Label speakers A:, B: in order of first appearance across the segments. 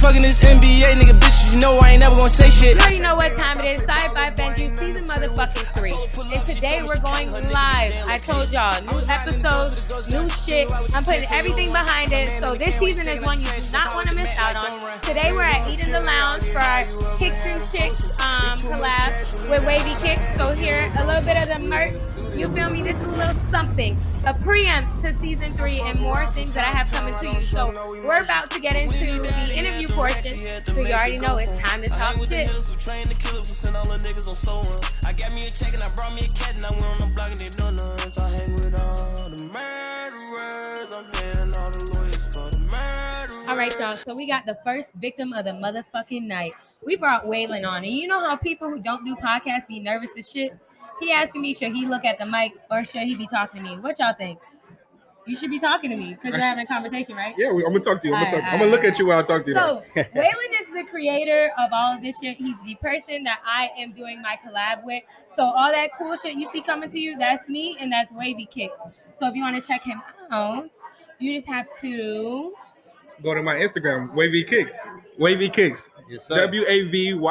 A: fucking this NBA nigga, bitch. You know I ain't never gonna say shit.
B: You already know what time it is. Sci-Fi Benju season motherfucking 3. And today we're going live. I told y'all, new episodes, new shit. I'm putting everything behind it. So this season is one you do not want to miss out on. Today we're at Eat in the Lounge for our Kickz and Chickz collab with WavyKickz. So here, a little bit of the merch. You feel me? This is a little something. A preempt to season 3 and more things that I have coming to you. So we're about to get into the interview portion. So you already know it's time to talk shit.
A: I got me a check and I brought me a cat and I went on the block and they doing nuts. I hang with all the murderers. I'm paying all the lawyers for the murderers.
B: All right, y'all. So we got the first victim of the motherfucking night. We brought Waylon on. And you know how people who don't do podcasts be nervous as shit? He asking me, should he look at the mic or should he be talking to me? What y'all think? You should be talking to me because we're having a conversation, right?
C: Yeah, I'm going to talk to you. I'm going to look at you while I talk to you.
B: So, Waylon is the creator of all of this shit. He's the person that I am doing my collab with. So, all that cool shit you see coming to you, that's me and that's WavyKickz. So, if you want to check him out, you just have to
C: go to my Instagram, WavyKickz. WavyKickz.
D: Yes, sir.
C: WavyKickz.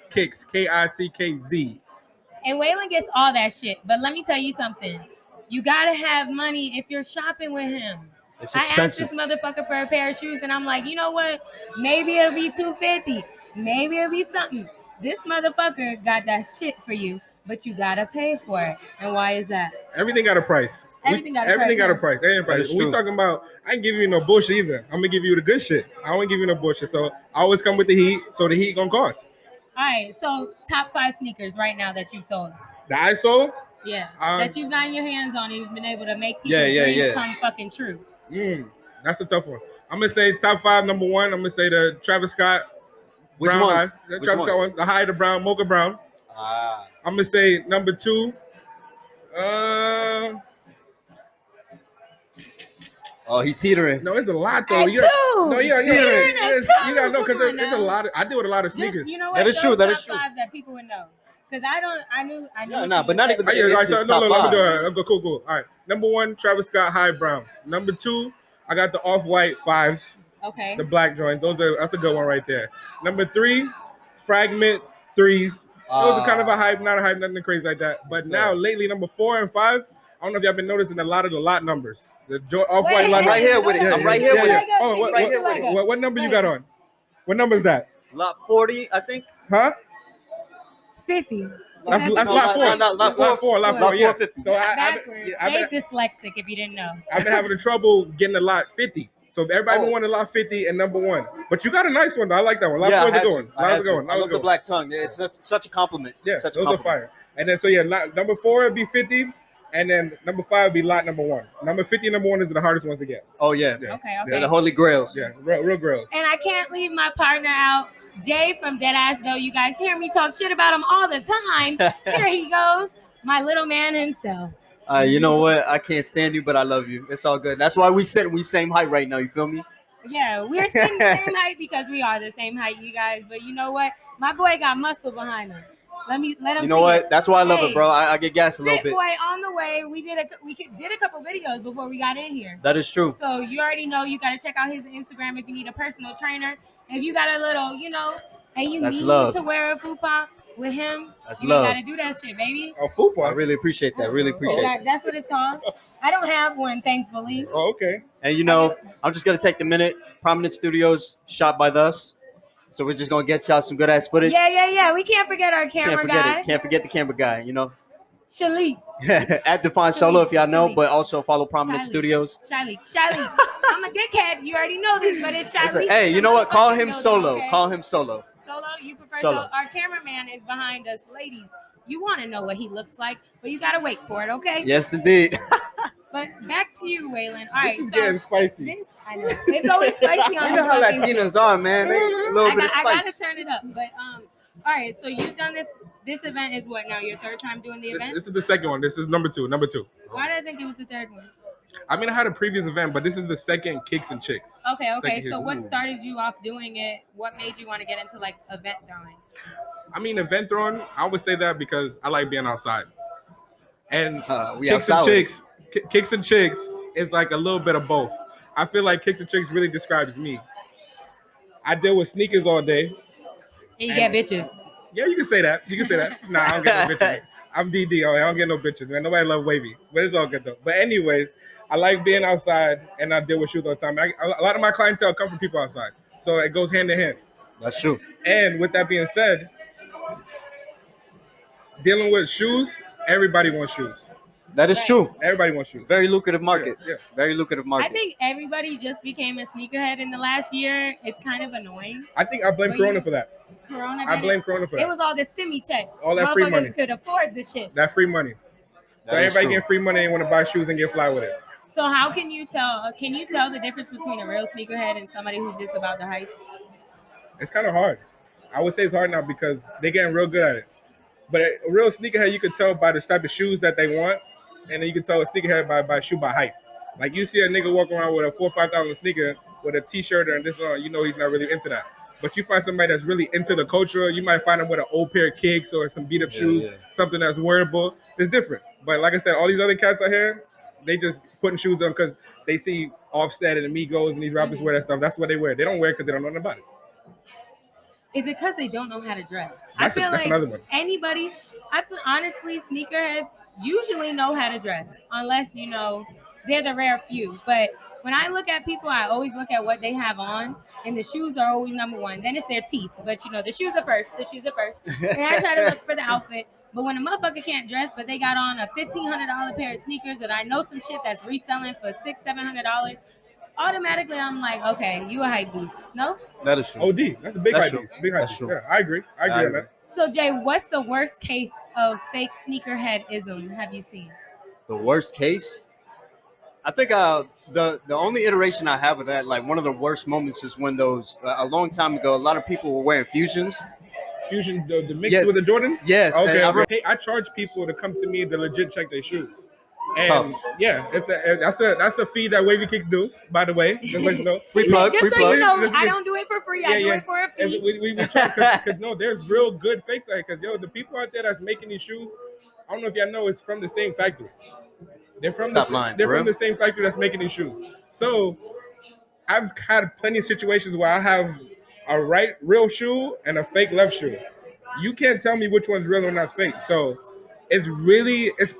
C: Kickz.
B: And Waylon gets all that shit. But let me tell you something. You gotta have money if you're shopping with him.
D: It's
B: I asked
D: expensive.
B: this motherfucker for a pair of shoes, and I'm like, you know what? Maybe it'll be $250. Maybe it'll be something. This motherfucker got that shit for you, but you gotta pay for it. And why is that?
C: Everything got a price.
B: Everything got a price.
C: We talking about, I ain't giving you no bullshit either. I'm gonna give you the good shit. I don't give you no bullshit. So I always come with the heat, so the heat gonna cost.
B: All right, so top 5 sneakers right now that you've sold.
C: That I sold?
B: Yeah, that you've gotten your hands on and you've been able to make people's dreams come fucking true.
C: That's a tough one. I'm gonna say top 5, number 1. I'm gonna say the Travis Scott brown high. The Travis Scott ones. The high, the brown, mocha brown. I'm gonna say number 2.
D: Oh, he teetering.
C: No, it's a lot though.
B: No,
C: you gotta know because there's a lot. I deal with a lot of sneakers.
B: Just, you know what?
D: That is true. That is true.
B: 5 that people would know. Because I knew.
D: No, but not even.
C: Cool. All right. Number 1, Travis Scott high brown. Number 2, I got the off-white 5s.
B: Okay.
C: The black joint. That's a good one right there. Number 3, fragment 3s. Those are kind of a hype, not a hype, nothing crazy like that. But now lately, number 4 and 5, I don't know if y'all been noticing a lot of the lot numbers. The off-white lot.
D: I'm right here with it. I'm right here with it.
C: Oh, what number you got on? What number is that?
D: Lot 40, I think.
C: Huh?
B: 50.
C: That's lot 4. Lot 4. Yeah.
D: 50.
C: So
B: Jay's dyslexic if you didn't know.
C: I've been having trouble getting a lot 50. So everybody been wanting a lot 50 and number 1. But you got a nice one though. I like that one. Lot 4 is a good one.
D: I love the black tongue. It's such a compliment.
C: Yeah,
D: such
C: those are fire. And then number 4 would be 50. And then number 5 would be lot number 1. Number 50 and number 1 is the hardest ones to get.
D: Oh, yeah.
B: Okay.
D: They're the holy grails.
C: Yeah, real grails.
B: And I can't leave my partner out. Jay from Deadass Though. You guys hear me talk shit about him all the time. Here he goes. My little man himself.
D: You know what? I can't stand you, but I love you. It's all good. That's why we same height right now. You feel me?
B: Yeah, we're sitting the same height because we are the same height, you guys. But you know what? My boy got muscle behind him. Let him.
D: You know what? That's why I love it, bro. I get gassed a little bit.
B: Boy, on the way, we did a couple videos before we got in here.
D: That is true.
B: So you already know you got to check out his Instagram if you need a personal trainer. If you got a little, and you need to wear a fupa with him, you got to do that shit, baby.
C: A fupa?
D: I really appreciate that.
B: That's what it's called. I don't have one, thankfully.
C: Oh, okay.
D: And I'm just gonna take the minute. Prominent Studios, shot by us. So we're just gonna get y'all some good ass footage.
B: Yeah. We can't forget our camera guy.
D: Can't forget the camera guy.
B: Shalik.
D: At Define Solo, if y'all know, but also follow Prominent Studios.
B: Shalik. I'm a dickhead. You already know this, but it's Shalik.
D: Hey, you know what? Call him Solo. Okay? Call him Solo.
B: Solo, you prefer Solo. So our cameraman is behind us. Ladies, you want to know what he looks like, but you got to wait for it, okay?
D: Yes, indeed.
B: But back to you, Waylon. All right,
C: this is getting spicy.
B: I know. It's always spicy on
D: You know how Latinos are, man. They a little bit of spice.
B: I got to turn it up. But, all right, so you've done this. This event is what now? Your 3rd time doing the event?
C: This is the 2nd one. This is number 2.
B: Why did I think it was the 3rd one?
C: I mean, I had a previous event, but this is the 2nd Kickz and Chickz.
B: Okay. So what started you off doing it? What made you want to get into event throwing?
C: I mean, event throwing, I would say that because I like being outside. And Kickz and Chickz is like a little bit of both. I feel like Kickz and Chickz really describes me. I deal with sneakers all day.
B: And you get bitches.
C: Yeah, you can say that. You can say that. Nah, I don't get no bitches. I'm DD. I don't get no bitches, man. Nobody love Wavy, but it's all good though. But anyways, I like being outside, and I deal with shoes all the time. A lot of my clientele come from people outside, so it goes hand in hand.
D: That's true.
C: And with that being said, dealing with shoes, everybody wants shoes.
D: That is true.
C: Everybody wants shoes.
D: Very lucrative market.
C: Yeah.
D: Very lucrative market.
B: I think everybody just became a sneakerhead in the last year. It's kind of annoying.
C: I think I blame Corona for that. I blame Corona for that.
B: It was all the stimmy checks.
C: All that free money.
B: Motherfuckers could afford the shit.
C: That free money. So everybody getting free money and want to buy shoes and get fly with it.
B: So how can you tell? Can you tell the difference between a real sneakerhead and somebody who's just about the hype?
C: It's kind of hard. I would say it's hard now because they're getting real good at it. But a real sneakerhead, you could tell by the type of shoes that they want, and then you can tell a sneakerhead by hype. Like you see a nigga walk around with a $4,000 or $5,000 sneaker with a t-shirt and this on, you know he's not really into that. But you find somebody that's really into the culture, you might find them with an old pair of Kickz or some beat up shoes, something that's wearable. It's different. But like I said, all these other cats out here, they just putting shoes on because they see Offset and Amigos and these rappers wear that stuff. That's what they wear. They don't wear it because they don't know nothing about it.
B: Is it because they don't know how to dress?
C: That's
B: I feel like
C: another one.
B: Honestly, sneakerheads usually know how to dress, unless, you know, they're the rare few. But when I look at people, I always look at what they have on, and the shoes are always number one. Then it's their teeth. But, you know, the shoes are first. And I try to look for the outfit. But when a motherfucker can't dress, but they got on a $1,500 pair of sneakers that I know some shit that's reselling for $600-$700, automatically I'm like, okay, you a hype beast. No?
D: That is true.
C: OD. That's a big hype beast. Big hype beast. Yeah, I agree on that.
B: So, Jay, what's the worst case of fake sneakerheadism have you seen?
D: The worst case? I think the only iteration I have of that, like one of the worst moments is when those, a long time ago, a lot of people were wearing Fusions.
C: Fusion, the mix with the Jordans?
D: Yes.
C: Okay. I charge people to come to me to legit check their shoes. And yeah, that's a fee that WavyKickz do, by the way. Just let you know.
D: Free plug.
B: You know, I don't do it for free. I do it for a fee.
C: We try because no, there's real good fakes out here. Because the people out there that's making these shoes, I don't know if y'all know, it's from the same factory. They're from the same factory that's making these shoes. So I've had plenty of situations where I have a real shoe and a fake left shoe. You can't tell me which one's real and what's fake. So it's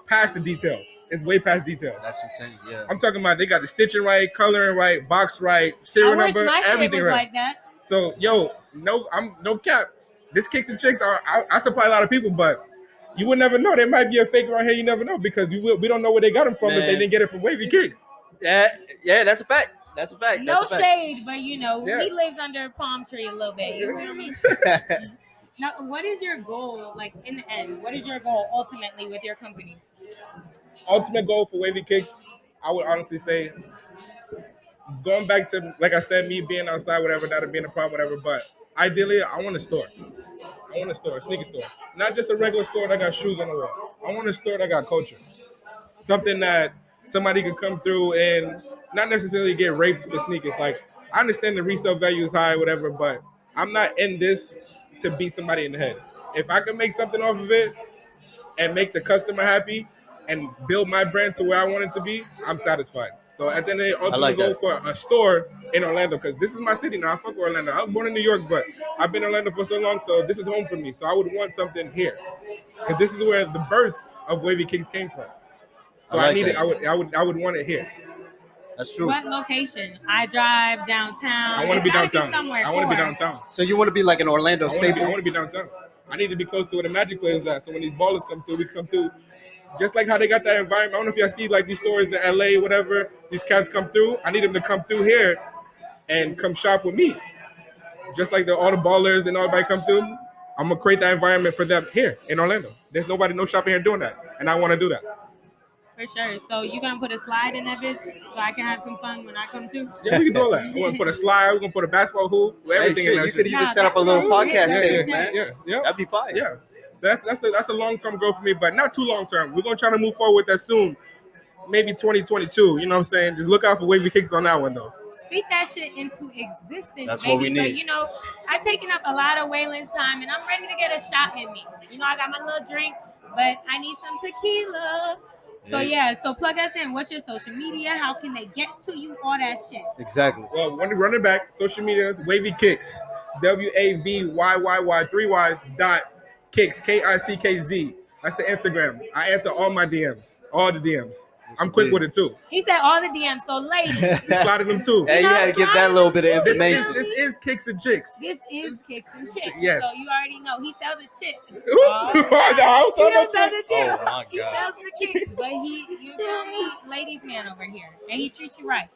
C: past the details. It's way past details.
D: That's insane. Yeah.
C: I'm talking about they got the stitching right, coloring right, box right, serial number, everything right.
B: I wish my shit was like that.
C: So I'm no cap. This Kicks and Chickz I supply a lot of people, but you would never know. There might be a fake around here. You never know because we don't know where they got them from if they didn't get it from WavyKickz.
D: Yeah, that's a fact. That's a fact.
B: No shade, but he lives under a palm tree a little bit. You know what I mean? Now, what is your goal, like in the end? What is your goal ultimately with your company?
C: Ultimate goal for WavyKickz, I would honestly say, going back to, like I said, me being outside, whatever, that being a problem, whatever, but ideally, I want a store. A sneaker store. Not just a regular store that got shoes on the wall. I want a store that got culture. Something that somebody could come through and not necessarily get raped for sneakers. Like, I understand the resale value is high, whatever, but I'm not in this to beat somebody in the head. If I can make something off of it and make the customer happy and build my brand to where I want it to be, I'm satisfied. So at the end of the day, ultimately go for a store in Orlando because this is my city now. I fuck with Orlando. I was born in New York, but I've been in Orlando for so long, so this is home for me. So I would want something here because this is where the birth of WavyKickz came from. So I would want it here.
D: That's true.
B: What location? I drive downtown.
C: I want to be downtown.
B: I
C: want to be downtown.
D: So you want to be like an Orlando staple?
C: I want to be downtown. I need to be close to where the Magic players at. So when these ballers come through, we come through. Just like how they got that environment. I don't know if y'all see like these stores in LA, whatever. These cats come through. I need them to come through here and come shop with me. Just like all the ballers and everybody come through. I'm gonna create that environment for them here in Orlando. There's no shopping here doing that, and I want to do that.
B: For sure. So you gonna put a slide in that bitch so I can have some fun when I come too?
C: Yeah, we can do all that. We're gonna put a slide. We're gonna put a basketball hoop. Everything in there.
D: You could even set up a little podcast stage, man.
C: Yeah.
D: That'd be fire.
C: Yeah. That's a long-term goal for me, but not too long-term. We're gonna try to move forward with that soon. Maybe 2022. You know what I'm saying? Just look out for WavyKickz on that one though.
B: Speak that shit into existence,
D: That's
B: baby.
D: what we need.
B: But I've taken up a lot of Waylon's time, and I'm ready to get a shot in me. I got my little drink, but I need some tequila. So yeah, so plug us in. What's your social media? How can they get to you? All that shit.
D: Exactly.
C: Well, when running back, social media is WavyKickz, WAVYYY 3 Ys .Kickz KICKZ. That's the Instagram. I answer all my DMs, all the DMs. I'm quick with it too.
B: He said all the DMs. So ladies,
C: He slotted them too.
D: Hey, you had to give that little bit of
C: This
D: information.
C: is Kickz and Chickz.
B: this is Kickz and Chickz.
C: Yes.
B: So you already know he sells the chick.
C: I
B: He don't sell the chick.
D: Oh, my
B: He
D: God.
B: sells the Kicks, but you feel me, ladies man over here, and he treats you right.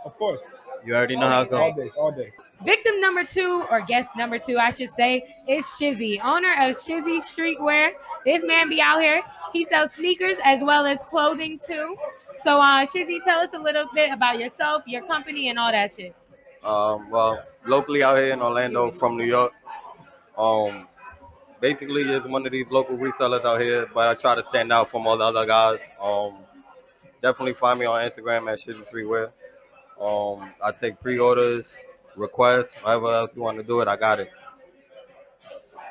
C: Of course.
D: You already know how it
C: All
D: goes.
C: day, all day.
B: Victim number 2, or guest number 2, I should say, is Shizzy, owner of Shizzy Streetwear. This man be out here. He sells sneakers as well as clothing too. So, Shizzy, tell us a little bit about yourself, your company, and all that shit.
E: Well, locally out here in Orlando from New York. Basically is one of these local resellers out here, but I try to stand out from all the other guys. Definitely find me on Instagram at Shizzy Streetwear. I take pre-orders, requests, however else you want to do it, I got it.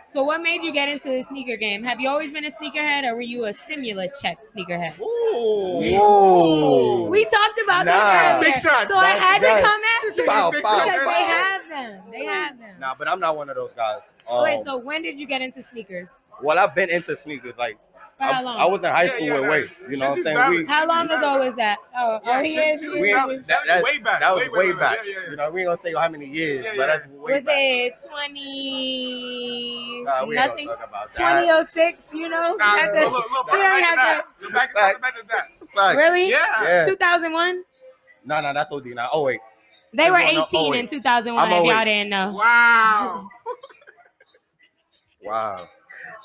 B: So, what made you get into the sneaker game? Have you always been a sneakerhead, or were you a stimulus check sneakerhead?
E: Whoa.
B: We talked about
E: Nah.
B: this earlier,
C: Big shots.
B: so I had to come at you
E: Pow, pow,
B: because
E: pow.
B: they have them. They have them.
E: Nah, but I'm not one of those guys.
B: Okay, so when did you get into sneakers?
E: Well, I've been into sneakers. Like,
B: For how long?
E: I was in high school with Wade. You know what I'm saying?
B: How long ago was that? Oh, he is.
C: Shizzy-
B: he
E: We
B: is.
E: ain't,
C: That's way back.
E: That was
C: Way
E: way
C: back.
E: back.
C: Yeah, yeah, yeah.
E: You know, we ain't gonna say how many years,
C: Yeah,
E: but
C: yeah.
E: that's way
B: Was
E: back.
B: it 20?
E: We ain't
B: Nothing.
E: gonna talk about that.
B: 2006. You know.
C: Nah,
B: At the-
C: look,
B: we already had that.
C: Look back at that.
E: Facts.
B: Really?
C: Yeah.
B: 2001.
E: No, that's OD now. Oh wait.
B: They were
E: There's one,
B: 18
E: oh,
B: in
E: wait.
B: 2001.
E: I'm
B: If y'all
E: 08.
B: didn't know.
C: Wow.
E: Wow.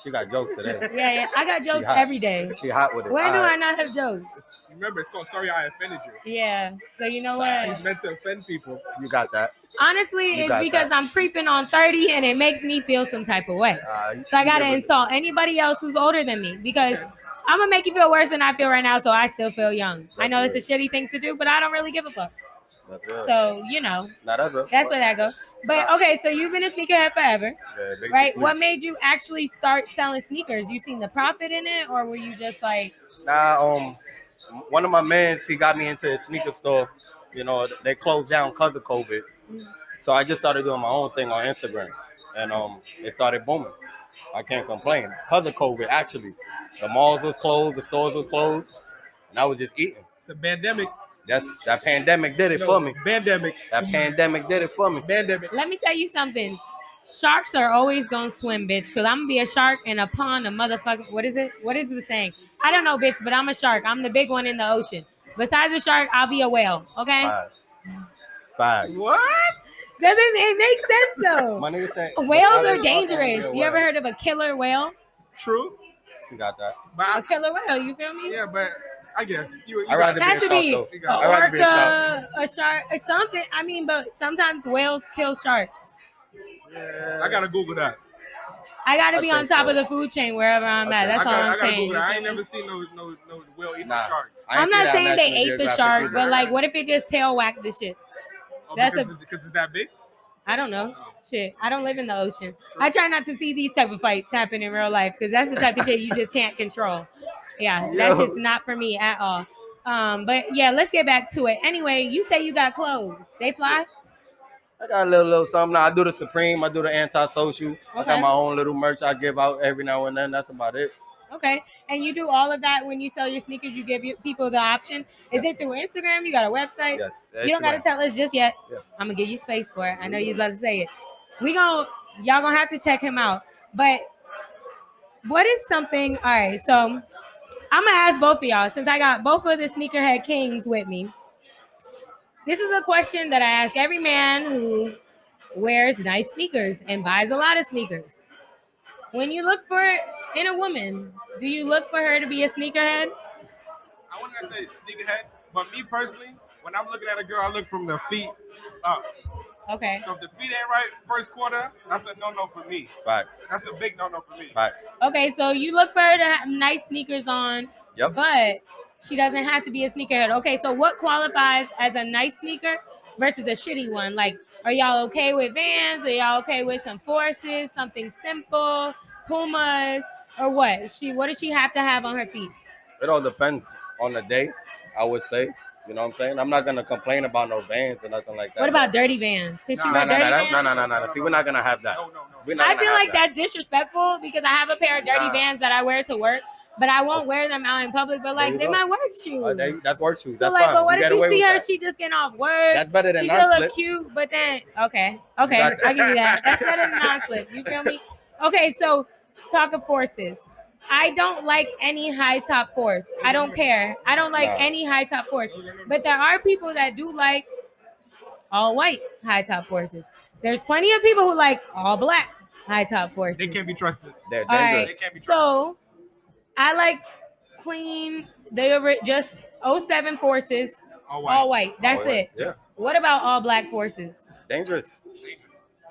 E: She got jokes today.
B: Yeah. I got
E: She
B: jokes
E: hot.
B: every day.
E: She hot with it.
B: When do I
E: Alright.
B: not have jokes?
C: Remember, it's called Sorry I Offended You.
B: Yeah. So you know what?
C: She's meant to offend people.
E: You got that.
B: Honestly,
E: You
B: it's
E: got
B: because
E: that.
B: I'm creeping on 30 and it makes me feel some type of way. So I gotta insult anybody else who's older than me because I'm gonna make you feel worse than I feel right now, so I still feel young. I know it's a shitty thing to do, but I don't really give a fuck.
E: That's real.
B: So, you know,
E: Nah, that's real.
B: that's where that goes. But okay, so you've been a sneakerhead forever,
E: Yeah, basically.
B: right? What made you actually start selling sneakers? You seen the profit in it, or were you just like,
E: Nah, one of my mans, he got me into a sneaker store. You know, they closed down because of COVID. So I just started doing my own thing on Instagram. And it started booming. I can't complain. Because of COVID, actually. The malls was closed, the stores was closed, and I was just eating.
C: It's a pandemic.
E: That pandemic did it for me.
C: Pandemic.
E: That pandemic did it for me.
C: Pandemic.
B: let me tell you something. Sharks are always gonna swim, bitch. Because I'm gonna be a shark in a pond, a motherfucker. What is it? What is the saying? I don't know, bitch, but I'm a shark. I'm the big one in the ocean. Besides a shark, I'll be a whale. Okay?
E: Facts.
C: What?
B: Doesn't it make sense though?
E: My nigga said
B: Whales are dangerous. You ever
E: heard?
B: heard of a killer whale?
C: True.
E: She got that.
C: But
B: A killer whale, you feel me?
C: yeah, but I guess you
E: I'd rather
B: It has to be
E: though.
B: a
E: I'd rather be a shark.
B: orca, a shark, or something. I mean, but sometimes whales kill sharks.
C: Yeah. I gotta Google that.
B: I gotta
E: I
B: be on
E: think
B: top
E: so.
B: of the food chain wherever I'm at.
E: Okay.
B: That's all I'm
C: I gotta
B: saying.
C: Google that. I ain't
B: you feel me?
C: never seen no whale eat
E: Nah.
C: no shark.
E: I ain't
B: I'm
E: see
B: not
E: that on
B: saying they
E: National
B: ate the
E: Geographic
B: shark,
E: either.
B: but like, what if it just tail whacked the shits?
C: Oh,
B: That's
C: because it's that big.
B: I don't know. Shit, I don't live in the ocean. I try not to see these type of fights happen in real life because that's the type of shit you just can't control. Yeah, that
E: Yo.
B: shit's not for me at all. But yeah, let's get back to it. Anyway, you say you got clothes. They fly?
E: I got a little something. I do the Supreme. I do the Antisocial. I
B: Okay.
E: got my own little merch I give out every now and then. That's about it.
B: Okay. And you do all of that when you sell your sneakers, you give your people the option. Is it through Instagram? You got a website?
E: Yes.
B: You don't got to tell us just yet.
E: Yeah.
B: I'm going to give you space for it. I know you was about to say it. Y'all going to have to check him out. But what is something, all right, so I'm going to ask both of y'all, since I got both of the sneakerhead kings with me. This is a question that I ask every man who wears nice sneakers and buys a lot of sneakers. When you look for in a woman, do you look for her to be a sneakerhead?
C: I wouldn't say sneakerhead, but me personally, when I'm looking at a girl, I look from the feet up.
B: Okay.
C: So if the feet ain't right first quarter, that's a no-no for me.
E: Facts.
C: That's a big no-no for me.
E: Facts.
B: Okay, so you look for her to have nice sneakers on,
E: Yep.
B: but she doesn't have to be a sneakerhead. Okay, so what qualifies as a nice sneaker versus a shitty one? Like, are y'all okay with Vans? Are y'all okay with some Forces, something simple, Pumas, or what? What does she have to have on her feet?
E: It all depends. on the day, I would say. You know what I'm saying? I'm not gonna complain about no Vans or nothing like that.
B: What about dirty Vans? Could she
E: No,
B: wear
E: no,
B: dirty
E: no,
B: Vans?
E: no. See, we're not gonna have that. We're not
B: I
E: gonna
B: feel
E: have
B: like
E: that.
B: that's disrespectful because I have a pair of dirty Vans that I wear to work, but I won't wear them out in public. But like,
E: There you
B: they
E: go.
B: my work shoes.
E: That's work shoes.
B: So
E: That's
B: like,
E: fine.
B: but what
E: You
B: if
E: get
B: you
E: away
B: see
E: with
B: her?
E: that.
B: She just getting off work.
E: That's better than
B: She still look
E: non-slips.
B: cute, but then okay,
E: got it.
B: I give you that. That's better than non-slip. You feel me? Okay, so talk of forces. I don't like any high top force. I don't care. I don't like any high top force. But there are people that do like all white high top forces. There's plenty of people who like all black high top forces.
C: They can't be trusted.
E: They're
B: All right,
E: dangerous.
B: so I like clean. They are just 07 forces, all white. That's it.
E: Yeah.
B: What about all black forces?
E: Dangerous.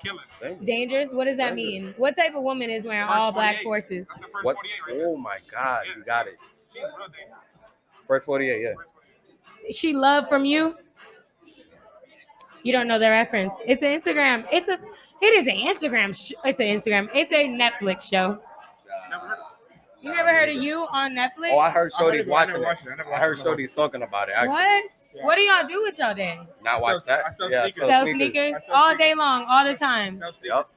C: Killing.
B: Dangerous? What does that mean? What type of woman is wearing all black forces?
C: That's the first
E: What?
C: 48 right there.
E: Oh my God, you got it.
C: She's real dangerous.
E: First 48, yeah.
B: She love from you? You don't know the reference. It's an Instagram. It is an Instagram. It's an Instagram. It's a Netflix show. You never heard of You on Netflix?
E: Oh, I heard Shorty's
C: I
E: watching
C: never
E: it.
C: watched it. I never
E: I heard
C: watched it.
E: Shorty's talking about it. Actually,
B: What?
C: Yeah.
B: What do y'all do with y'all day?
E: not watch that.
C: I sell
E: Yeah,
C: sneakers.
B: Sell sneakers
C: I sell
B: all
C: sneakers.
B: day long, all the time.
E: Yep.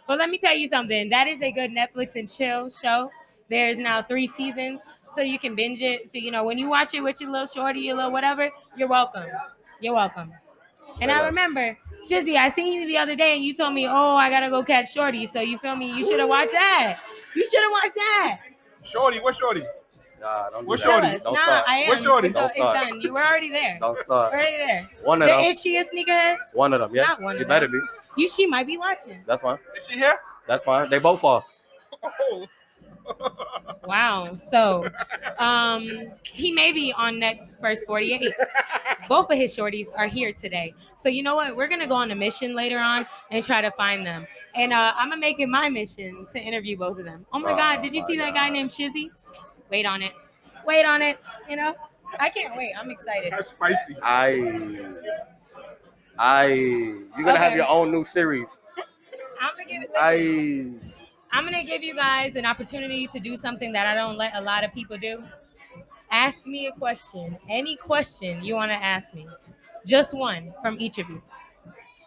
B: But let me tell you something. That is a good Netflix and chill show. There's now 3 seasons, so you can binge it. So, when you watch it with your little shorty, your little whatever, you're welcome. You're welcome. And I remember, Shizzy, I seen you the other day, and you told me, oh, I got to go catch Shorty. So, you feel me? You should have watched that. You should have watched that.
C: Shorty, what's Shorty?
E: Nah, don't do
C: What's
E: that.
C: Shorty?
B: Tell us.
E: Don't
B: Nah,
E: start.
B: I am.
C: What's Shorty?
B: It's,
E: Don't
B: it's
E: start.
B: done. You were already there.
E: Don't start.
B: Already there.
E: One of them.
B: Is she a sneakerhead?
E: One of them. Yeah.
B: Not one of
E: You
B: them.
E: better be.
B: She might be watching.
E: That's fine.
C: Is she here?
E: That's fine. They both are.
C: Oh.
B: Wow. So, he may be on next first 48. Both of his shorties are here today. So you know what? We're gonna go on a mission later on and try to find them. And I'm gonna make it my mission to interview both of them. Oh my God! Did you see that guy named Shizzy? Wait on it. Wait on it. I can't wait. I'm excited.
C: That's spicy.
E: You're gonna have
B: Okay.
E: your own new series.
B: I'm gonna give it. I'm gonna give you guys an opportunity to do something that I don't let a lot of people do. Ask me a question. Any question you want to ask me. Just one from each of you.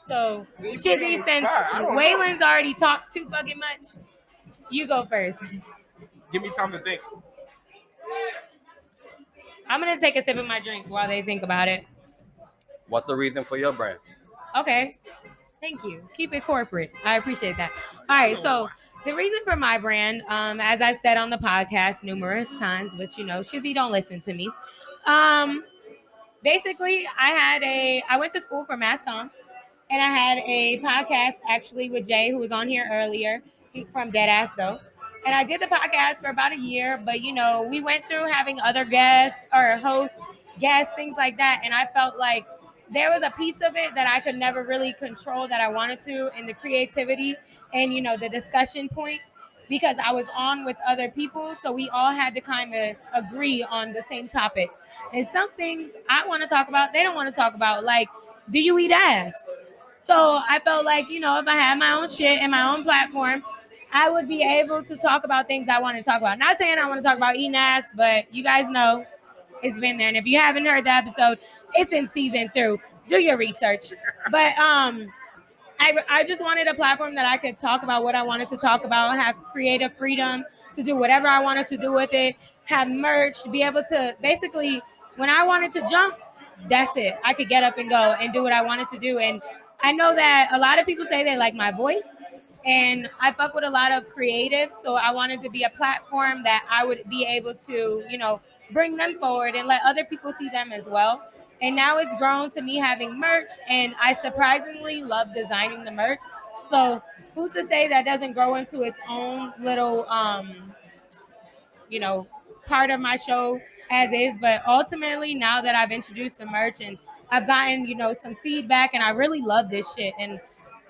B: So, Shizzy, since Waylon's already talked too fucking much, you go first.
C: Give me time to think.
B: I'm going to take a sip of my drink while they think about it.
E: What's the reason for your brand?
B: Okay. Thank you. Keep it corporate. I appreciate that. All right. So the reason for my brand, as I said on the podcast numerous times, but Shizzy don't listen to me. Basically, I went to school for mass comm, and I had a podcast actually with Jay, who was on here earlier. He's from Deadass though. And I did the podcast for about a year, but we went through having other guests or hosts, guests, things like that. And I felt like there was a piece of it that I could never really control that I wanted to, in the creativity and, the discussion points, because I was on with other people. So we all had to kind of agree on the same topics. And some things I want to talk about, they don't want to talk about. Like, do you eat ass? So I felt like, if I had my own shit and my own platform, I would be able to talk about things I want to talk about. Not saying I want to talk about eating ass, but you guys know it's been there. And if you haven't heard the episode, it's in season 3. Do your research. But I just wanted a platform that I could talk about what I wanted to talk about, have creative freedom to do whatever I wanted to do with it, have merch, be able to basically, when I wanted to jump, that's it. I could get up and go and do what I wanted to do. And I know that a lot of people say they like my voice, and I fuck with a lot of creatives. So I wanted to be a platform that I would be able to, bring them forward and let other people see them as well. And now it's grown to me having merch, and I surprisingly love designing the merch. So who's to say that doesn't grow into its own little, part of my show as is. But ultimately, now that I've introduced the merch and I've gotten, some feedback, and I really love this shit. And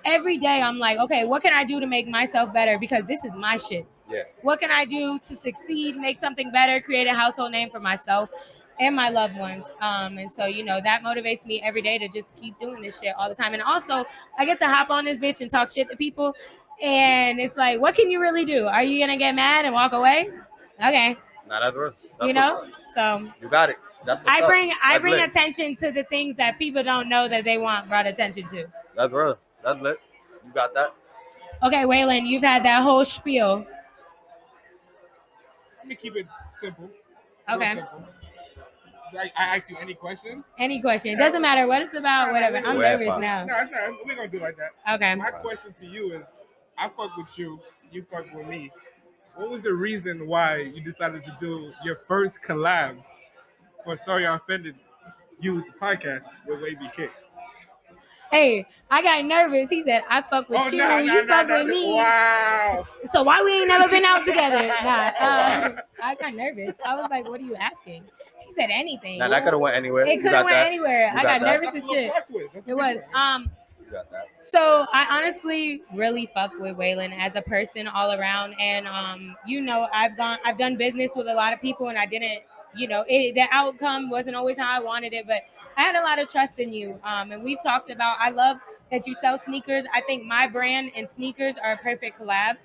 B: every day I'm like, okay, what can I do to make myself better? Because this is my shit.
E: Yeah.
B: What can I do to succeed, make something better, create a household name for myself and my loved ones? And so, that motivates me every day to just keep doing this shit all the time. And also, I get to hop on this bitch and talk shit to people. And it's like, what can you really do? Are you going to get mad and walk away? Okay.
E: Nah, that's worth.
B: So
E: You got it. That's what's
B: I
E: up.
B: bring
E: That's lit.
B: attention to the things that people don't know that they want brought attention to.
E: That's real. That's lit. You got that?
B: Okay, Waylon, you've had that whole spiel.
C: Let me keep it simple. Real
B: Okay.
C: simple. So I ask you any question?
B: Any question? It doesn't matter what it's about, whatever. I'm nervous now.
C: No, it's not. We're gonna do it like that.
B: Okay.
C: My question to you is: I fuck with you, you fuck with me. What was the reason why you decided to do your first collab for Sorry I Offended You podcast with WavyKickz?
B: Hey, I got nervous. He said, I fuck with you, you fuck with me.
C: Wow.
B: So why we ain't never been out together? Nah, I got nervous. I was like, what are you asking? He said anything.
E: Nah, that could have went anywhere.
B: It could have went anywhere. I got nervous as shit. It was.
E: You got that.
B: So I honestly really fuck with Waylon as a person all around, and you know, I've done business with a lot of people, and I didn't, you know, the outcome wasn't always how I wanted it, but I had a lot of trust in you. And we talked about, I love that you sell sneakers. I think my brand and sneakers are a perfect collab.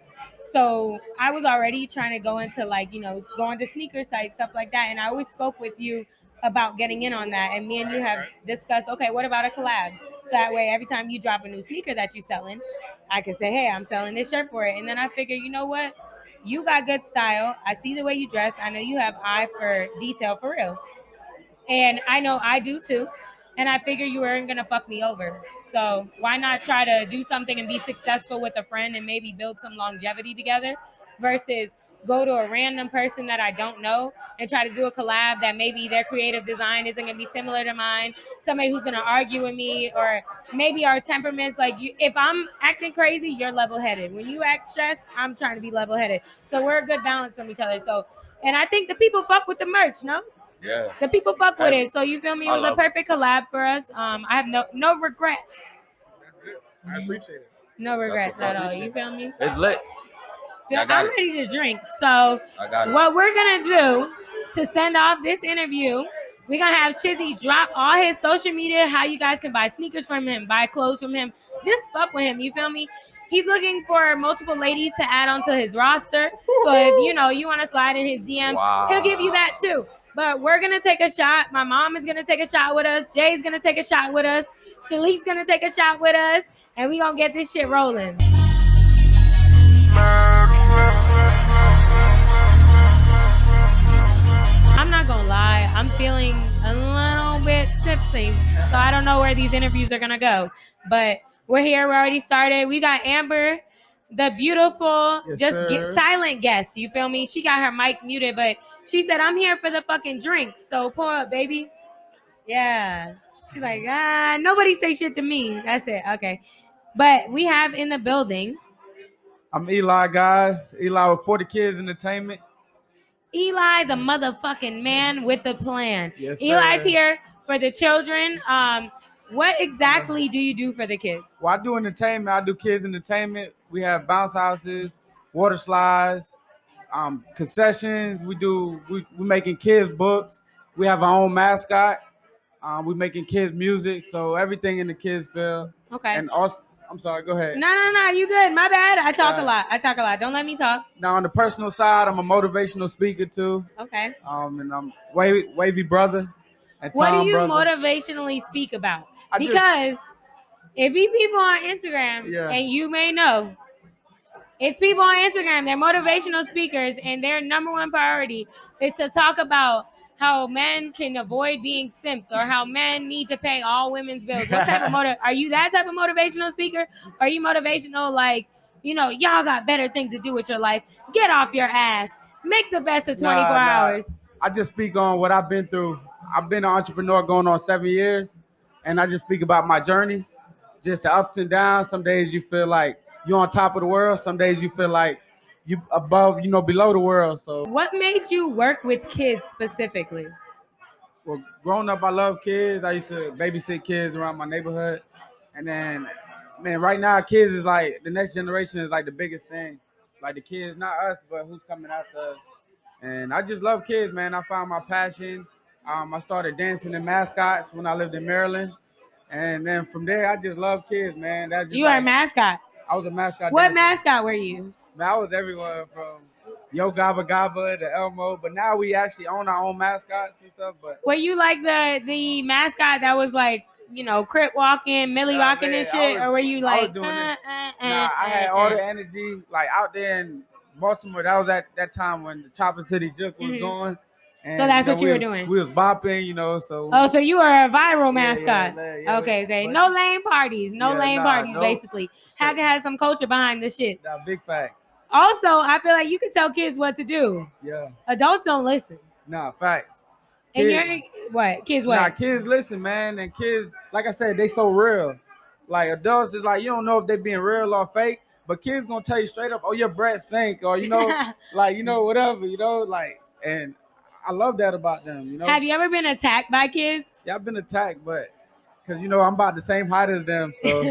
B: So I was already trying to go into like, you know, going to sneaker sites, stuff like that. And I always spoke with you about getting in on that. And me and you have discussed, okay, what about a collab? So that way, every time you drop a new sneaker that you're selling, I can say, hey, I'm selling this shirt for it. And then I figure, you know what? You got good style. I see the way you dress. I know you have eye for detail for real. And I know I do too. And I figure you weren't going to fuck me over. So why not try to do something and be successful with a friend and maybe build some longevity together versus go to a random person that I don't know and try to do a collab that maybe their creative design isn't going to be similar to mine. Somebody who's going to argue with me, or maybe our temperaments, like you, if I'm acting crazy, you're level-headed. When you act stressed, I'm trying to be level-headed. So we're a good balance from each other. So, and I think the people fuck with the merch, no?
E: Yeah.
B: The people fuck with it. So you feel me? It was a perfect collab for us. I have no regrets.
C: That's good. I appreciate it.
B: No regrets at all. You feel me?
E: It's lit.
B: I'm ready to drink. So what we're going to do to send off this interview, we're going to have Shizzy drop all his social media, how you guys can buy sneakers from him, buy clothes from him. Just fuck with him. You feel me? He's looking for multiple ladies to add onto his roster. So if, you know, you want to slide in his DMs, he'll give you that too. But we're going to take a shot. My mom is going to take a shot with us. Jay's going to take a shot with us. Shalique's going to take a shot with us. And we're going to get this shit rolling. I'm not going to lie. I'm feeling a little bit tipsy. So I don't know where these interviews are going to go. But we're here. We already started. We got Aembur, the beautiful, silent guest. You feel me? She got her mic muted, but she said, I'm here for the fucking drinks. So pour up, baby. Yeah. She's like, nobody say shit to me. That's it. Okay. But we have in the building.
F: I'm Eli, guys. Eli with 40 Kids Entertainment.
B: Eli, the motherfucking man with the plan.
F: Yes,
B: Eli's
F: sir.
B: here for the children. What exactly do you do for the kids?
F: Well, I do entertainment. I do kids entertainment. We have bounce houses, water slides, concessions. We making kids books. We have our own mascot. We making kids music. So everything in the kids field.
B: Okay.
F: And also, I'm sorry. Go ahead.
B: No. You good. My bad. I talk a lot. Don't let me talk.
F: Now on the personal side, I'm a motivational speaker too.
B: Okay.
F: And I'm wavy brother. And
B: what
F: Tom
B: do you
F: brother.
B: motivationally speak about? Because it be people on Instagram, and you may know, it's people on Instagram, they're motivational speakers, and their number one priority is to talk about how men can avoid being simps or how men need to pay all women's bills. What type of are you that type of motivational speaker? Are you motivational like, you know, y'all got better things to do with your life? Get off your ass. Make the best of 24 hours.
F: I just speak on what I've been through. I've been an entrepreneur going on 7 years, and I just speak about my journey, just the ups and downs. Some days you feel like you're on top of the world. Some days you feel like you above, below the world. So
B: what made you work with kids specifically?
F: Well, growing up, I love kids. I used to babysit kids around my neighborhood. And then, man, right now, kids is like, the next generation is like the biggest thing. Like the kids, not us, but who's coming after us. And I just love kids, man. I found my passion. I started dancing in mascots when I lived in Maryland. And then from there, I just love kids, man. That's just
B: you are a mascot.
F: I was a mascot.
B: What
F: dancer.
B: mascot were you?
F: Man, I was everywhere from Yo Gabba Gabba, the Elmo, but now we actually own our own mascots and stuff. But
B: Were you like the mascot that was like, you know, Crip walking, Millie walking and shit, or were you like,
F: doing it. Nah, I had all the energy like out there in Baltimore. That was at that time when the Chopper City Juke was going. And,
B: so that's what you were
F: was,
B: doing.
F: We was bopping, you know. So
B: oh, so you were a viral mascot.
F: Yeah,
B: okay. No lame parties. Basically. Had to have some culture behind the shit.
F: Nah, big facts.
B: Also, I feel like you can tell kids what to do.
F: Yeah.
B: Adults don't listen.
F: Nah, facts.
B: And you're what? Kids what?
F: Nah, kids listen, man. And kids, like I said, they so real. Like adults is like, you don't know if they being real or fake, but kids gonna tell you straight up, oh, your breath stink, or you know, like, you know, whatever, you know, like, and I love that about them, you know.
B: Have you ever been attacked by kids?
F: Yeah, I've been attacked, but because you know I'm about the same height as them, so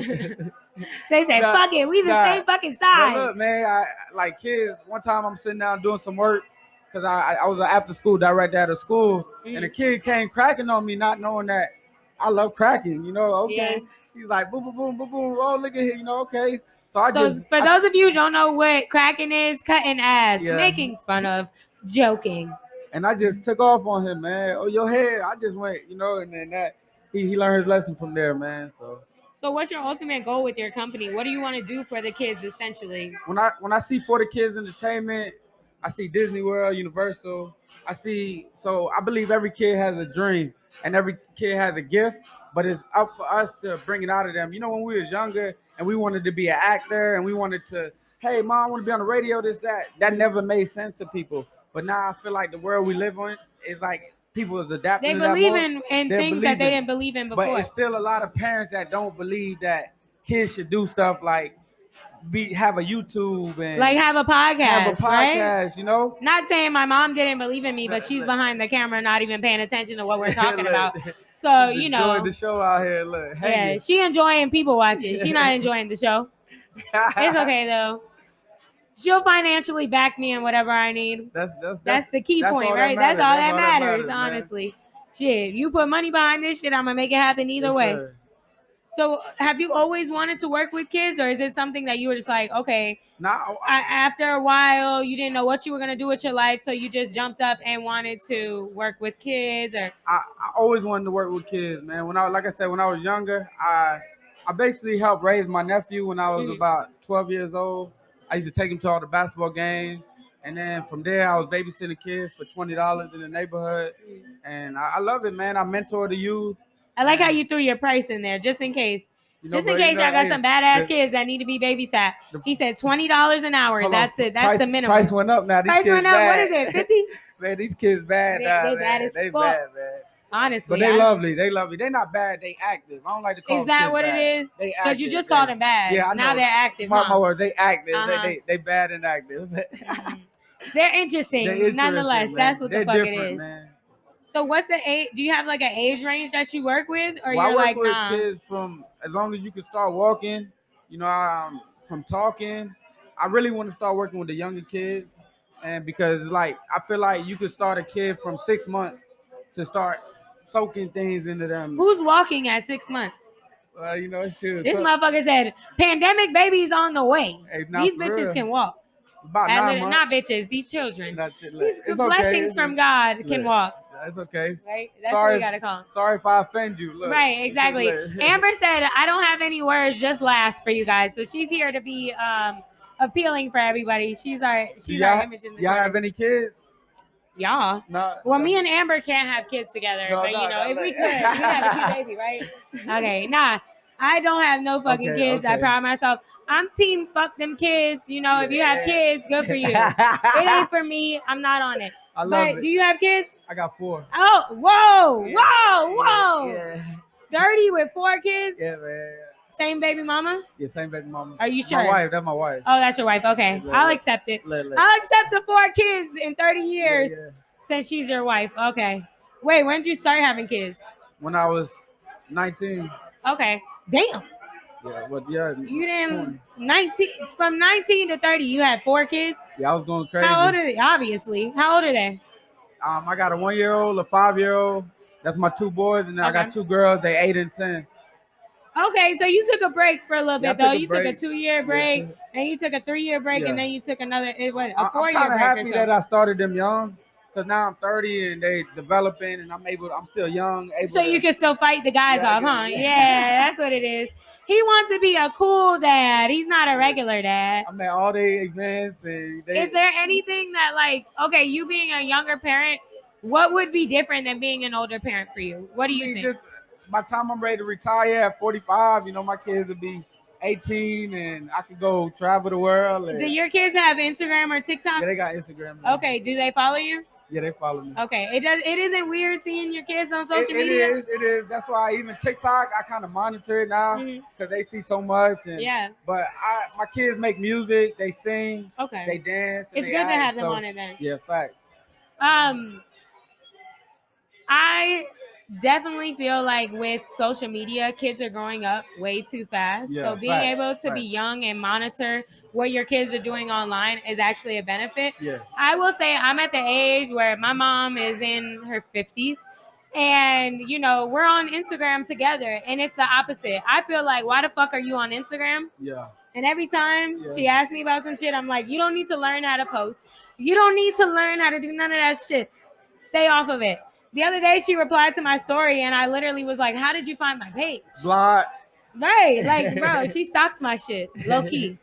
B: they say, fuck it, we the same fucking size.
F: Look, man, I like kids. One time I'm sitting down doing some work because I was an after school director at a school, and a kid came cracking on me, not knowing that I love cracking, you know. Okay, yeah. He's like boom, boom, boom, boom, boom. Oh, look at here, you know. Okay, so
B: those of you who don't know what cracking is, cutting ass, making fun of, joking.
F: And I just took off on him, man. Oh, your head. I just went, you know, and then that he learned his lesson from there, man. So
B: what's your ultimate goal with your company? What do you want to do for the kids, essentially?
F: When I see For the Kids Entertainment, I see Disney World, Universal. So I believe every kid has a dream and every kid has a gift, but it's up for us to bring it out of them. You know, when we was younger and we wanted to be an actor and we wanted to, hey, mom, I want to be on the radio, this, that never made sense to people. But now I feel like the world we live in is like people is adapting.
B: They believe in things that they didn't believe in before.
F: But it's still a lot of parents that don't believe that kids should do stuff like have a YouTube and
B: like have a podcast,
F: right? You know.
B: Not saying my mom didn't believe in me, but she's behind the camera, not even paying attention to what we're talking about. So you know,
F: enjoying the show out here. Look,
B: yeah, she enjoying people watching. She not enjoying the show. It's okay though. She'll financially back me in whatever I need. That's the key point, right? That's all that matters, honestly. Man. Shit, you put money behind this shit, I'm gonna make it happen either way. Sir. So, have you always wanted to work with kids, or is it something that you were just like, okay, after a while, you didn't know what you were gonna do with your life, so you just jumped up and wanted to work with kids? Or
F: I always wanted to work with kids, man. When I was younger, I basically helped raise my nephew when I was about 12 years old. I used to take him to all the basketball games, and then from there, I was babysitting kids for $20 in the neighborhood, and I love it, man. I mentor the youth.
B: I like how you threw your price in there, just in case. Just in case y'all got some badass kids that need to be babysat. He said $20 an hour. That's it. That's the minimum.
F: Price went up now.
B: Price went up. What is it, 50?
F: Man, these kids bad.
B: They bad as fuck. Bad, man. Honestly.
F: But they lovely. They're not bad. They active. I don't like to call them.
B: Is that what it is? Because you just called them bad. Yeah, I know. Now they're active.
F: My word, they active. They bad and active.
B: They're interesting. Nonetheless, man. That's what the fuck it is. Man. So what's the age? Do you have like an age range that you work with, or you're like, nah?
F: I work with kids from as long as you can start walking. You know, from talking. I really want to start working with the younger kids, and because like I feel like you could start a kid from 6 months to start soaking things into them.
B: Who's walking at 6 months?
F: You know,
B: this motherfucker said, "Pandemic babies on the way." Hey, these bitches real. Can walk.
F: About 9 months.
B: Not bitches. These children. These blessings from God can walk.
F: That's okay.
B: Right? That's what you gotta call them.
F: Sorry if I offend you. Look,
B: right, exactly. Aembur said, I don't have any words, just laughs for you guys. So she's here to be appealing for everybody. She's our image in the
F: Y'all have any kids?
B: Yeah. Well, me and Aembur can't have kids together. But if we could, we'd have a cute baby, right? Okay, nah. I don't have no fucking kids. I pride myself. I'm team fuck them kids. You know, if you have kids, good for you. It ain't for me. I'm not on it.
F: I love it.
B: Do you have kids?
F: I got 4.
B: Oh, whoa. Yeah. 30 with 4 kids?
F: Yeah, man.
B: Same baby mama?
F: Yeah, same baby mama.
B: Are you sure?
F: My wife. That's my wife.
B: Oh, that's your wife. Okay. I'll accept it. I'll accept the 4 kids in 30 years since she's your wife. Okay. Wait, when did you start having kids?
F: When I was 19.
B: Okay. Damn.
F: Yeah, but yeah.
B: You didn't 19 from 19 to 30, you had 4 kids?
F: Yeah, I was going crazy.
B: How old are they? Obviously. How old are they?
F: I got a 1-year-old, a 5-year-old. That's my 2 boys, and then I got 2 girls. They 8 and 10.
B: Okay, so you took a break for a little
F: Yeah, I
B: bit though.
F: took a
B: You took a
F: break.
B: 2-year break,
F: Yeah.
B: and you took a 3-year break, and
F: Yeah.
B: then you took another. It was a
F: I'm
B: 4-year
F: kind of
B: break
F: happy
B: or
F: that
B: so.
F: I started them young, because now I'm 30 and they developing, and I'm still young, able
B: So
F: to.
B: you can still fight the guys
F: Yeah,
B: off, huh?
F: yeah.
B: Yeah, that's what it is. He wants to be a cool dad. He's not a regular dad.
F: I'm at all the events, and
B: Is there anything that, like, okay, you being a younger parent, what would be different than being an older parent for you? What do you think?
F: Just by the time I'm ready to retire at 45, my kids will be 18, and I could go travel the world.
B: Do your kids have Instagram or
F: Yeah,
B: TikTok?
F: they got Instagram. Man.
B: Okay, do they follow you?
F: Yeah, they follow me.
B: Okay, it isn't weird seeing your kids on social media.
F: It is. That's why even TikTok, I kind of monitor it now because they see so much. And,
B: Yeah.
F: But my kids make music, they sing,
B: Okay.
F: they dance. And
B: It's
F: they
B: good to
F: act,
B: have them
F: so,
B: on it then.
F: Yeah, facts.
B: I definitely feel like with social media, kids are growing up way too fast.
F: Yeah,
B: so being
F: facts,
B: able to be
F: facts.
B: young and monitor what your kids are doing online is actually a benefit.
F: Yeah.
B: I will say I'm at the age where my mom is in her 50s. And, we're on Instagram together. And it's the opposite. I feel like, why the fuck are you on Instagram?
F: Yeah.
B: And every time she asks me about some shit, I'm like, you don't need to learn how to post. You don't need to learn how to do none of that shit. Stay off of it. The other day, she replied to my story, and I literally was like, how did you find my page?
F: Blonde.
B: Right. Like, bro, she stalks my shit, low key.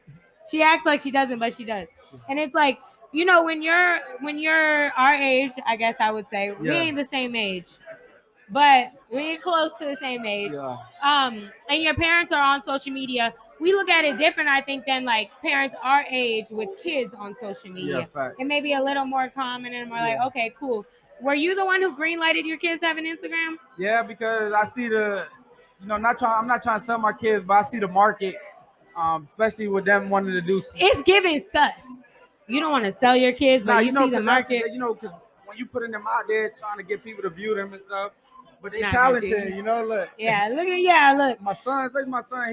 B: She acts like she doesn't, but she does. And it's like, when you're our age, I guess I would say, we ain't the same age. But we're close to the same age.
F: Yeah.
B: And your parents are on social media. We look at it different, I think, than like parents our age with kids on social media.
F: Yeah,
B: it may be a little more common and more like, okay, cool. Were you the one who greenlighted your kids having Instagram?
F: Yeah, because I see I'm not trying to sell my kids, but I see the market, especially with them wanting to do.
B: It's giving sus. You don't want to sell your kids, but you see the market.
F: Because when you putting them out there trying to get people to view them and stuff, but they
B: Nah,
F: talented, look.
B: Yeah, look.
F: My son,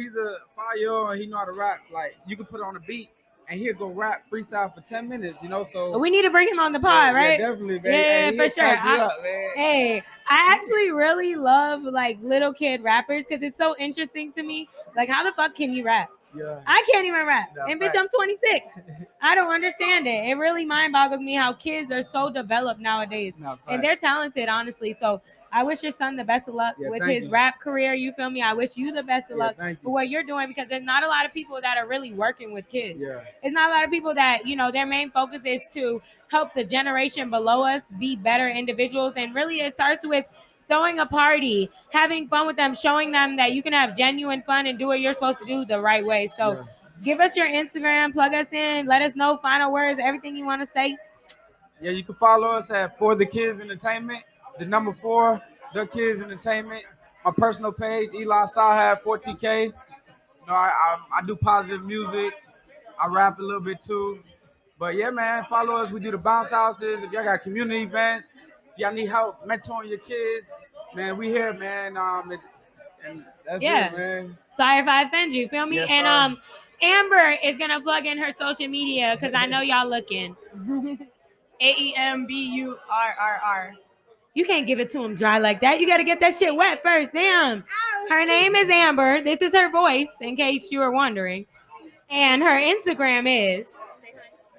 F: he's a 5-year-old and he know how to rap. Like, you can put it on a beat and he'll go rap freestyle for 10 minutes, so.
B: We need to bring him on the pod, right?
F: Yeah, definitely, man.
B: Yeah,
F: Hey,
B: for sure.
F: I
B: actually really love like little kid rappers because it's so interesting to me. Like, how the fuck can you rap?
F: Yeah.
B: I can't even rap.
F: No,
B: And bitch, I'm 26. I don't understand it. It really mind boggles me how kids are so developed nowadays.
F: No,
B: and they're talented, honestly. So I wish your son the best of luck with his rap career. You feel me? I wish you the best of luck for what you're doing because there's not a lot of people that are really working with kids.
F: Yeah.
B: It's not a lot of people that, their main focus is to help the generation below us be better individuals. And really it starts with throwing a party, having fun with them, showing them that you can have genuine fun and do what you're supposed to do the right way. So give us your Instagram, plug us in, let us know final words, everything you want to say.
F: Yeah, you can follow us at For the Kids Entertainment. The number 4, The Kids Entertainment. My personal page, Eli Sahab 4TK. I do positive music. I rap a little bit too. But yeah, man, follow us. We do the bounce houses. If y'all got community events, if y'all need help mentoring your kids, man, we here, man. And that's it, man.
B: Sorry if I offend you. Feel me?
F: Yes,
B: and Aembur is gonna plug in her social media because I know y'all looking.
G: AEMBURRR.
B: You can't give it to him dry like that. You got to get that shit wet first. Damn. Her name is Aembur. This is her voice, in case you were wondering. And her Instagram is.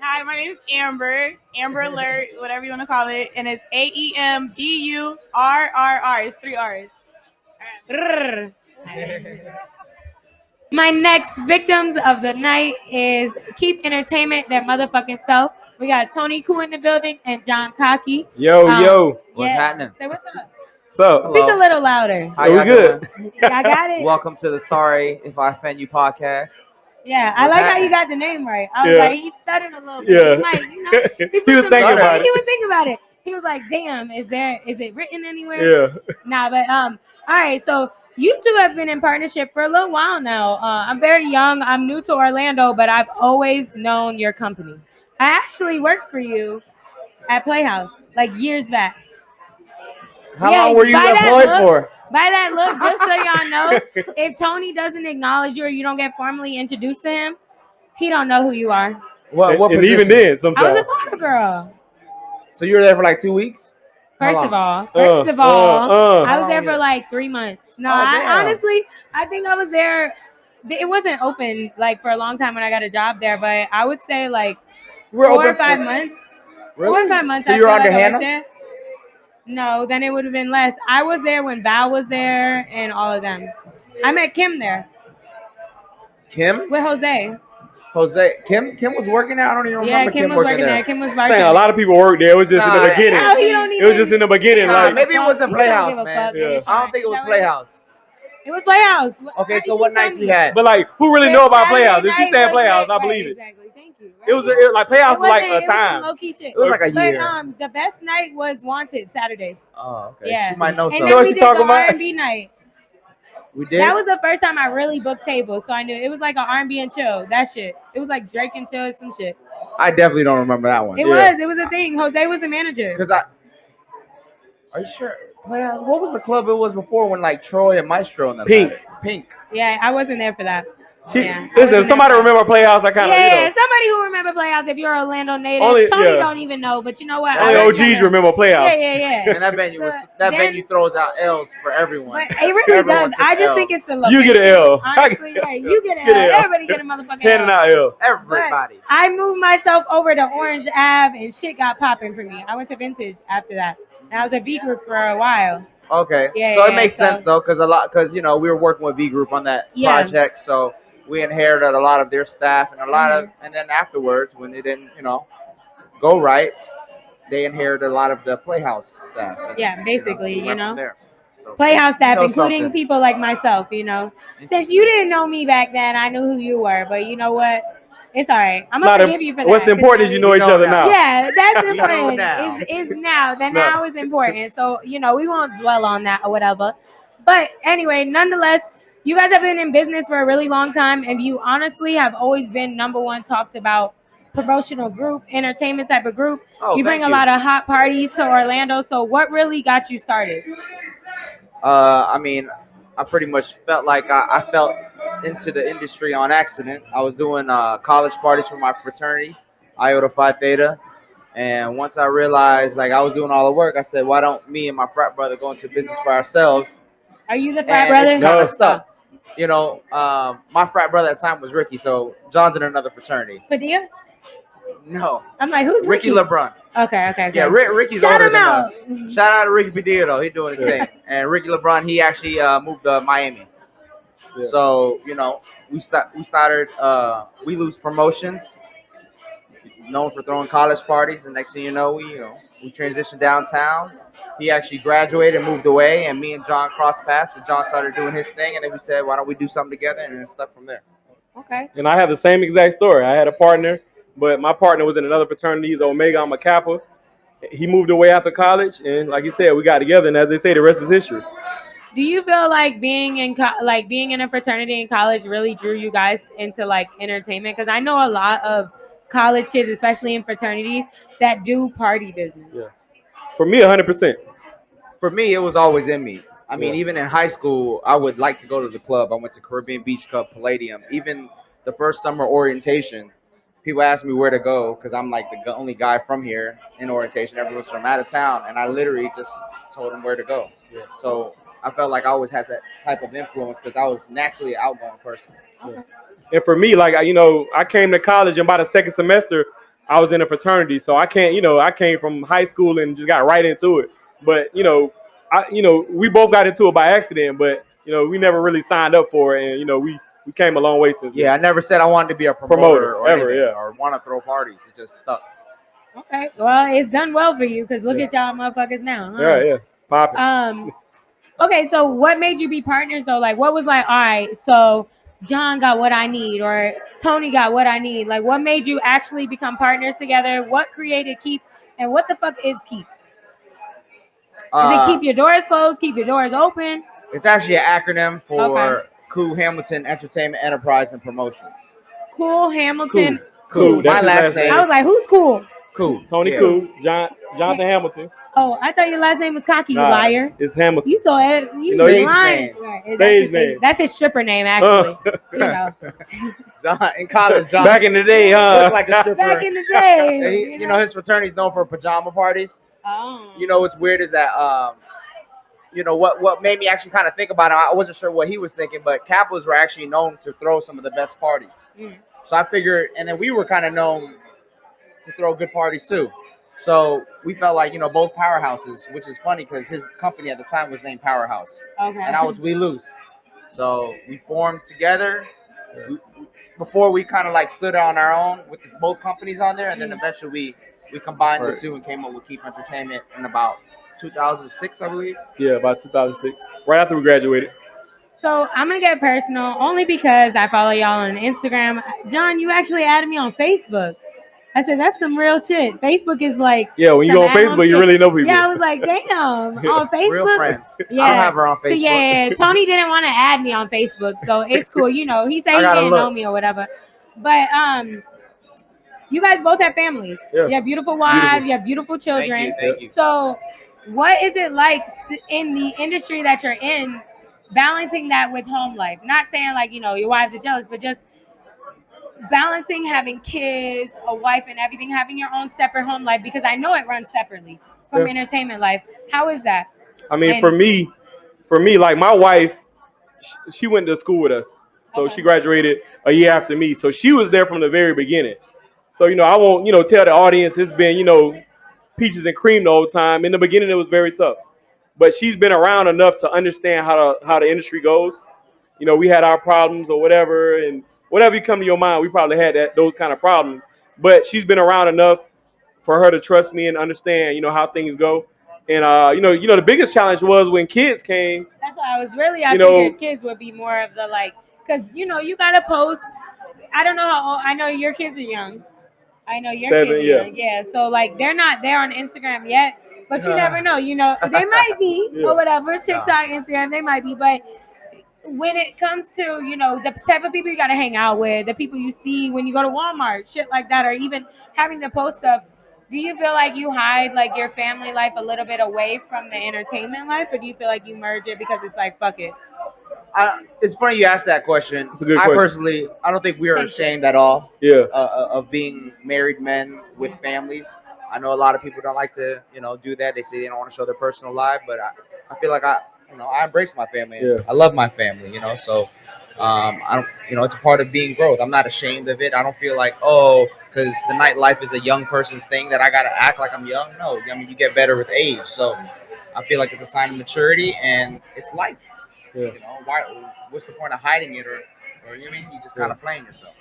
G: Hi, my name is Aembur. Aembur Alert, whatever you want to call it. And it's AEMBURRR. It's 3 R's.
B: My next victims of the night is Kheep Entertainment, their motherfucking self. We got Tony Khuu in the building and John Kocky.
H: Yo.
I: What's happening?
B: Say what's up.
H: So,
B: Speak a little louder.
I: How y'all
H: good?
I: doing?
B: I got it.
I: Welcome to the Sorry If I Offend You podcast.
B: Yeah, I
I: What's
B: like how
I: happening?
B: you got the name right. I was like, he stuttered a little bit.
H: Yeah.
B: He might,
H: He was
B: put some
H: thinking
B: thought
H: about
B: in.
H: it.
B: He was thinking about it. He was like, damn, is it written anywhere?
H: Yeah.
B: Nah, but all right, so you two have been in partnership for a little while now. I'm very young. I'm new to Orlando, but I've always known your company. I actually worked for you at Playhouse, like years back.
I: How long were you employed for?
B: By that look, just so y'all know, if Tony doesn't acknowledge you or you don't get formally introduced to him, he don't know who you are.
I: What
H: And
I: position?
H: even then,
B: I was
H: sometimes.
B: a bottle girl.
I: So you were there for like 2 weeks?
B: First
I: How
B: of all,
I: long?
B: I was there
I: How
B: for
I: long?
B: like 3 months. No,
I: Oh, damn.
B: honestly, I think I was there. It wasn't open like for a long time when I got a job there, but I would say like
I: We're
B: 4
I: open
B: or 5
I: for-
B: months.
I: Really?
B: 4 or 5 months.
I: So
B: I
I: you're
B: feel
I: under
B: like I
I: Hannah?
B: worked there. No, then it would have been less. I was there when Val was there and all of them. I met Kim there
I: Kim?
B: with Jose.
I: Kim was working there? I don't even
B: Yeah,
I: remember
B: Kim was
I: working
B: working there. Kim was
C: I
B: bartending.
C: think a lot of people work there. It was just in
I: Nah,
C: the beginning.
B: Oh, he don't
C: It was just in the beginning.
I: Nah,
C: Like
I: maybe it wasn't
B: He don't
I: Playhouse,
B: give a
I: man.
B: fuck.
C: Yeah.
B: It's
I: I don't think it was
B: fine.
I: Playhouse.
B: It was Playhouse.
I: Okay, so what nights we had?
C: But like, who really know about
B: Saturday
C: Playhouse? If she
B: night
C: said
B: was
C: Playhouse,
B: right,
C: I believe it.
B: Exactly. Thank you.
C: It was like Playhouse was like a
B: It was some
C: time.
B: low key shit.
I: It was like a
B: But
I: year.
B: the best night was Wanted Saturdays.
I: Oh, okay.
B: Yeah.
I: She might know
B: And
I: something.
B: then
C: what
B: we
C: she
B: did the
C: talking about?
B: R&B night.
I: We did?
B: That was the first time I really booked tables, so I knew it was like an R&B and chill. That shit. It was like Drake and chill, some shit.
I: I definitely don't remember that one.
B: It was a thing. Jose was the manager.
I: Because are you sure? Playhouse? What was the club it was before when like Troy and Maestro and them
C: Pink.
I: had it? Pink.
B: Yeah, I wasn't there for that. Yeah,
C: Listen, if somebody remember Playhouse, I kind of,
B: yeah, somebody who remember Playhouse. If you're Orlando native,
C: Only-
B: Tony
C: yeah.
B: don't even know, but you know what?
C: only
B: I
C: OGs remember Playhouse.
B: Yeah.
I: And that venue
B: So
I: that
B: then-
I: venue throws out L's for everyone.
B: But it really
I: Everyone
B: does.
I: took
B: I just
I: L.
B: think it's the
C: You get an L.
B: Honestly, right? You get an
C: Get
B: L.
C: an L.
B: Everybody get a motherfucking
C: Handing
B: L.
C: out L.
I: Everybody.
B: I moved myself over to Orange Ave and shit got popping for me. I went to Vintage after that. And I was a V group for a while.
I: Okay.
B: Yeah,
I: so
B: yeah,
I: it makes
B: so-
I: sense though, because you know we were working with V Group on that
B: Yeah.
I: project, so we inherited a lot of their staff and a lot
B: Mm-hmm.
I: of, and then afterwards when it didn't, go right, they inherited a lot of the Playhouse staff. And,
B: Yeah, basically,
I: we
B: you
I: went
B: know.
I: from there. So,
B: Playhouse staff,
I: know
B: including
I: something.
B: people like myself, Since you didn't know me back then, I knew who you were. But you know what? It's all right. I'm going to forgive you for that.
C: What's
B: 'cause
C: important is
B: now
C: you know
I: we
C: each
I: know
C: other
I: now.
C: now.
B: Yeah, that's
I: We know
B: important.
I: now.
B: Is now. The
C: No.
B: now is important. So, we won't dwell on that or whatever. But anyway, nonetheless, you guys have been in business for a really long time, and you honestly have always been number one talked about promotional group, entertainment type of group.
I: Oh,
B: you bring
I: thank
B: a lot of hot parties to Orlando. So what really got you started?
I: I mean, I pretty much felt like I felt into the industry on accident. I was doing college parties for my fraternity, Iota Phi Theta. And once I realized like I was doing all the work, I said, why don't me and my frat brother go into business for ourselves?
B: Are you the frat
I: And
B: brother?
I: it's kind
C: No.
I: of stuck. My frat brother at the time was Ricky, so John's in another fraternity.
B: Padilla?
I: No,
B: I'm like, who's
I: Ricky
B: Ricky?
I: LeBron.
B: Okay.
I: Yeah, Ricky's
B: Shout
I: older
B: him
I: than
B: out.
I: us. Shout out to Ricky Padilla, though. He's doing his thing. And Ricky LeBron, he actually moved to Miami.
C: Yeah.
I: So, we started We Lose Promotions, known for throwing college parties. And next thing you know, we transitioned downtown. He actually graduated and moved away. And me and John crossed paths. And John started doing his thing. And then we said, why don't we do something together? And then it stuck from there.
B: Okay.
C: And I have the same exact story. I had a partner, but my partner was in another fraternity. He's Omega. I'm a Kappa. He moved away after college, and like you said, we got together. And as they say, the rest is history.
B: Do you feel like being in a fraternity in college really drew you guys into like entertainment? Because I know a lot of college kids, especially in fraternities, that do party business.
C: Yeah. For me, 100%.
I: For me, it was always in me. I mean,
C: Yeah.
I: even in high school, I would like to go to the club. I went to Caribbean Beach Club, Palladium. Even the first summer orientation, people asked me where to go because I'm like the only guy from here in orientation. Everyone's from out of town, and I literally just told them where to go.
C: Yeah.
I: So I felt like I always had that type of influence because I was naturally an outgoing person.
B: Okay.
C: And for me, like, I came to college, and by the second semester, I was in a fraternity. So I came from high school and just got right into it. But, we both got into it by accident, but, we never really signed up for it. And, we came a long way since
I: Yeah, I never said I wanted to be a promoter or
C: ever,
I: anything,
C: yeah.
I: or want to throw parties. It just stuck.
B: Okay. Well, it's done well for you because look at y'all motherfuckers now. Huh?
C: Yeah, popping.
B: Okay, so what made you be partners though? Like, what was like, all right, so John got what I need, or Tony got what I need. Like, what made you actually become partners together? What created Kheep, and what the fuck is Kheep? Is it keep your doors closed, keep your doors open?
I: It's actually an acronym for
B: Okay.
I: Khuu Hamilton Entertainment Enterprise and Promotions.
B: Cool Hamilton.
C: Khuu.
I: My
C: That's his
I: last name.
B: I was like, who's cool?
I: Khuu.
C: Tony
I: Yeah.
C: Khuu, Jonathan Hamilton.
B: Oh, I thought your last name was Kocky, you
C: Nah,
B: liar.
C: It's Hamilton.
B: You told it. You
C: know,
B: said
I: stage
B: lying.
I: name.
B: Right.
C: Stage name.
B: That's his stripper name, actually. You know.
I: John, in college, John
C: Back in the day,
I: looked like a stripper.
B: Back in the day.
I: And his fraternity is known for pajama parties.
B: Oh.
I: You know what's weird is that you know what made me actually kind of think about it. I wasn't sure what he was thinking, but Kappas were actually known to throw some of the best parties. So I figured, and then we were kind of known to throw good parties too. So we felt like, you know, both powerhouses, which is funny because his company at the time was named Powerhouse,
B: Okay.
I: and I was We Loose. So we formed together before we kind of like stood on our own with both companies on there, and then eventually we combined the two and came up with Kheep Entertainment in about 2006, I believe.
H: Yeah, about 2006, right after we graduated.
B: So I'm gonna get personal only because I follow y'all on Instagram. John, you actually added me on Facebook. I said that's some real shit. Facebook is like,
H: yeah, when you
B: some
H: go on
B: at-home
H: Facebook, you
B: shit.
H: really know people.
B: Yeah, I was like, damn, on Facebook.
I: Real friends.
B: Yeah.
I: I don't have her on
B: So
I: Facebook.
B: yeah, Tony didn't want to add me on Facebook, so it's cool. You know, he said he didn't know me or whatever. But you guys both have families.
H: Yeah.
B: You have beautiful wives. You have beautiful children.
I: Thank you.
B: So, what is it like in the industry that you're in, balancing that with home life? Not saying like, you know, your wives are jealous, but just balancing having kids, a wife, and everything, having your own separate home life, because I know it runs separately from entertainment life. How is that?
H: I mean, for me, like my wife, she went to school with us, so she graduated a year after me. So she was there from the very beginning. So you know, I won't tell the audience it's been peaches and cream the whole time. In the beginning, it was very tough, but she's been around enough to understand how the industry goes. You know, we had our problems or whatever, and whatever you come to your mind, we probably had those kind of problems. But she's been around enough for her to trust me and understand, how things go. And the biggest challenge was when kids came.
B: That's why I was really. I figured kids would be more of the like, because you gotta post. I don't know how old. I know your kids are young. I know your
H: 7,
B: kids are young. Yeah. So like they're not there on Instagram yet, but you never know. They might be or whatever. TikTok, Instagram, they might be, but when it comes to the type of people you gotta hang out with, the people you see when you go to Walmart, shit like that, or even having to post stuff, do you feel like you hide like your family life a little bit away from the entertainment life, or do you feel like you merge it because it's like fuck it?
I: It's funny you asked that question.
H: It's a good question.
I: Personally, I don't think we are ashamed at all.
H: Yeah.
I: Of being married men with families. I know a lot of people don't like to do that. They say they don't want to show their personal life, but I feel like I embrace my family.
H: Yeah.
I: I love my family, so I don't, it's a part of being growth. I'm not ashamed of it. I don't feel like, because the nightlife is a young person's thing that I got to act like I'm young. No, I mean, you get better with age. So I feel like it's a sign of maturity and it's life.
H: Yeah.
I: What's the point of hiding it or you mean you just kind of playing yourself?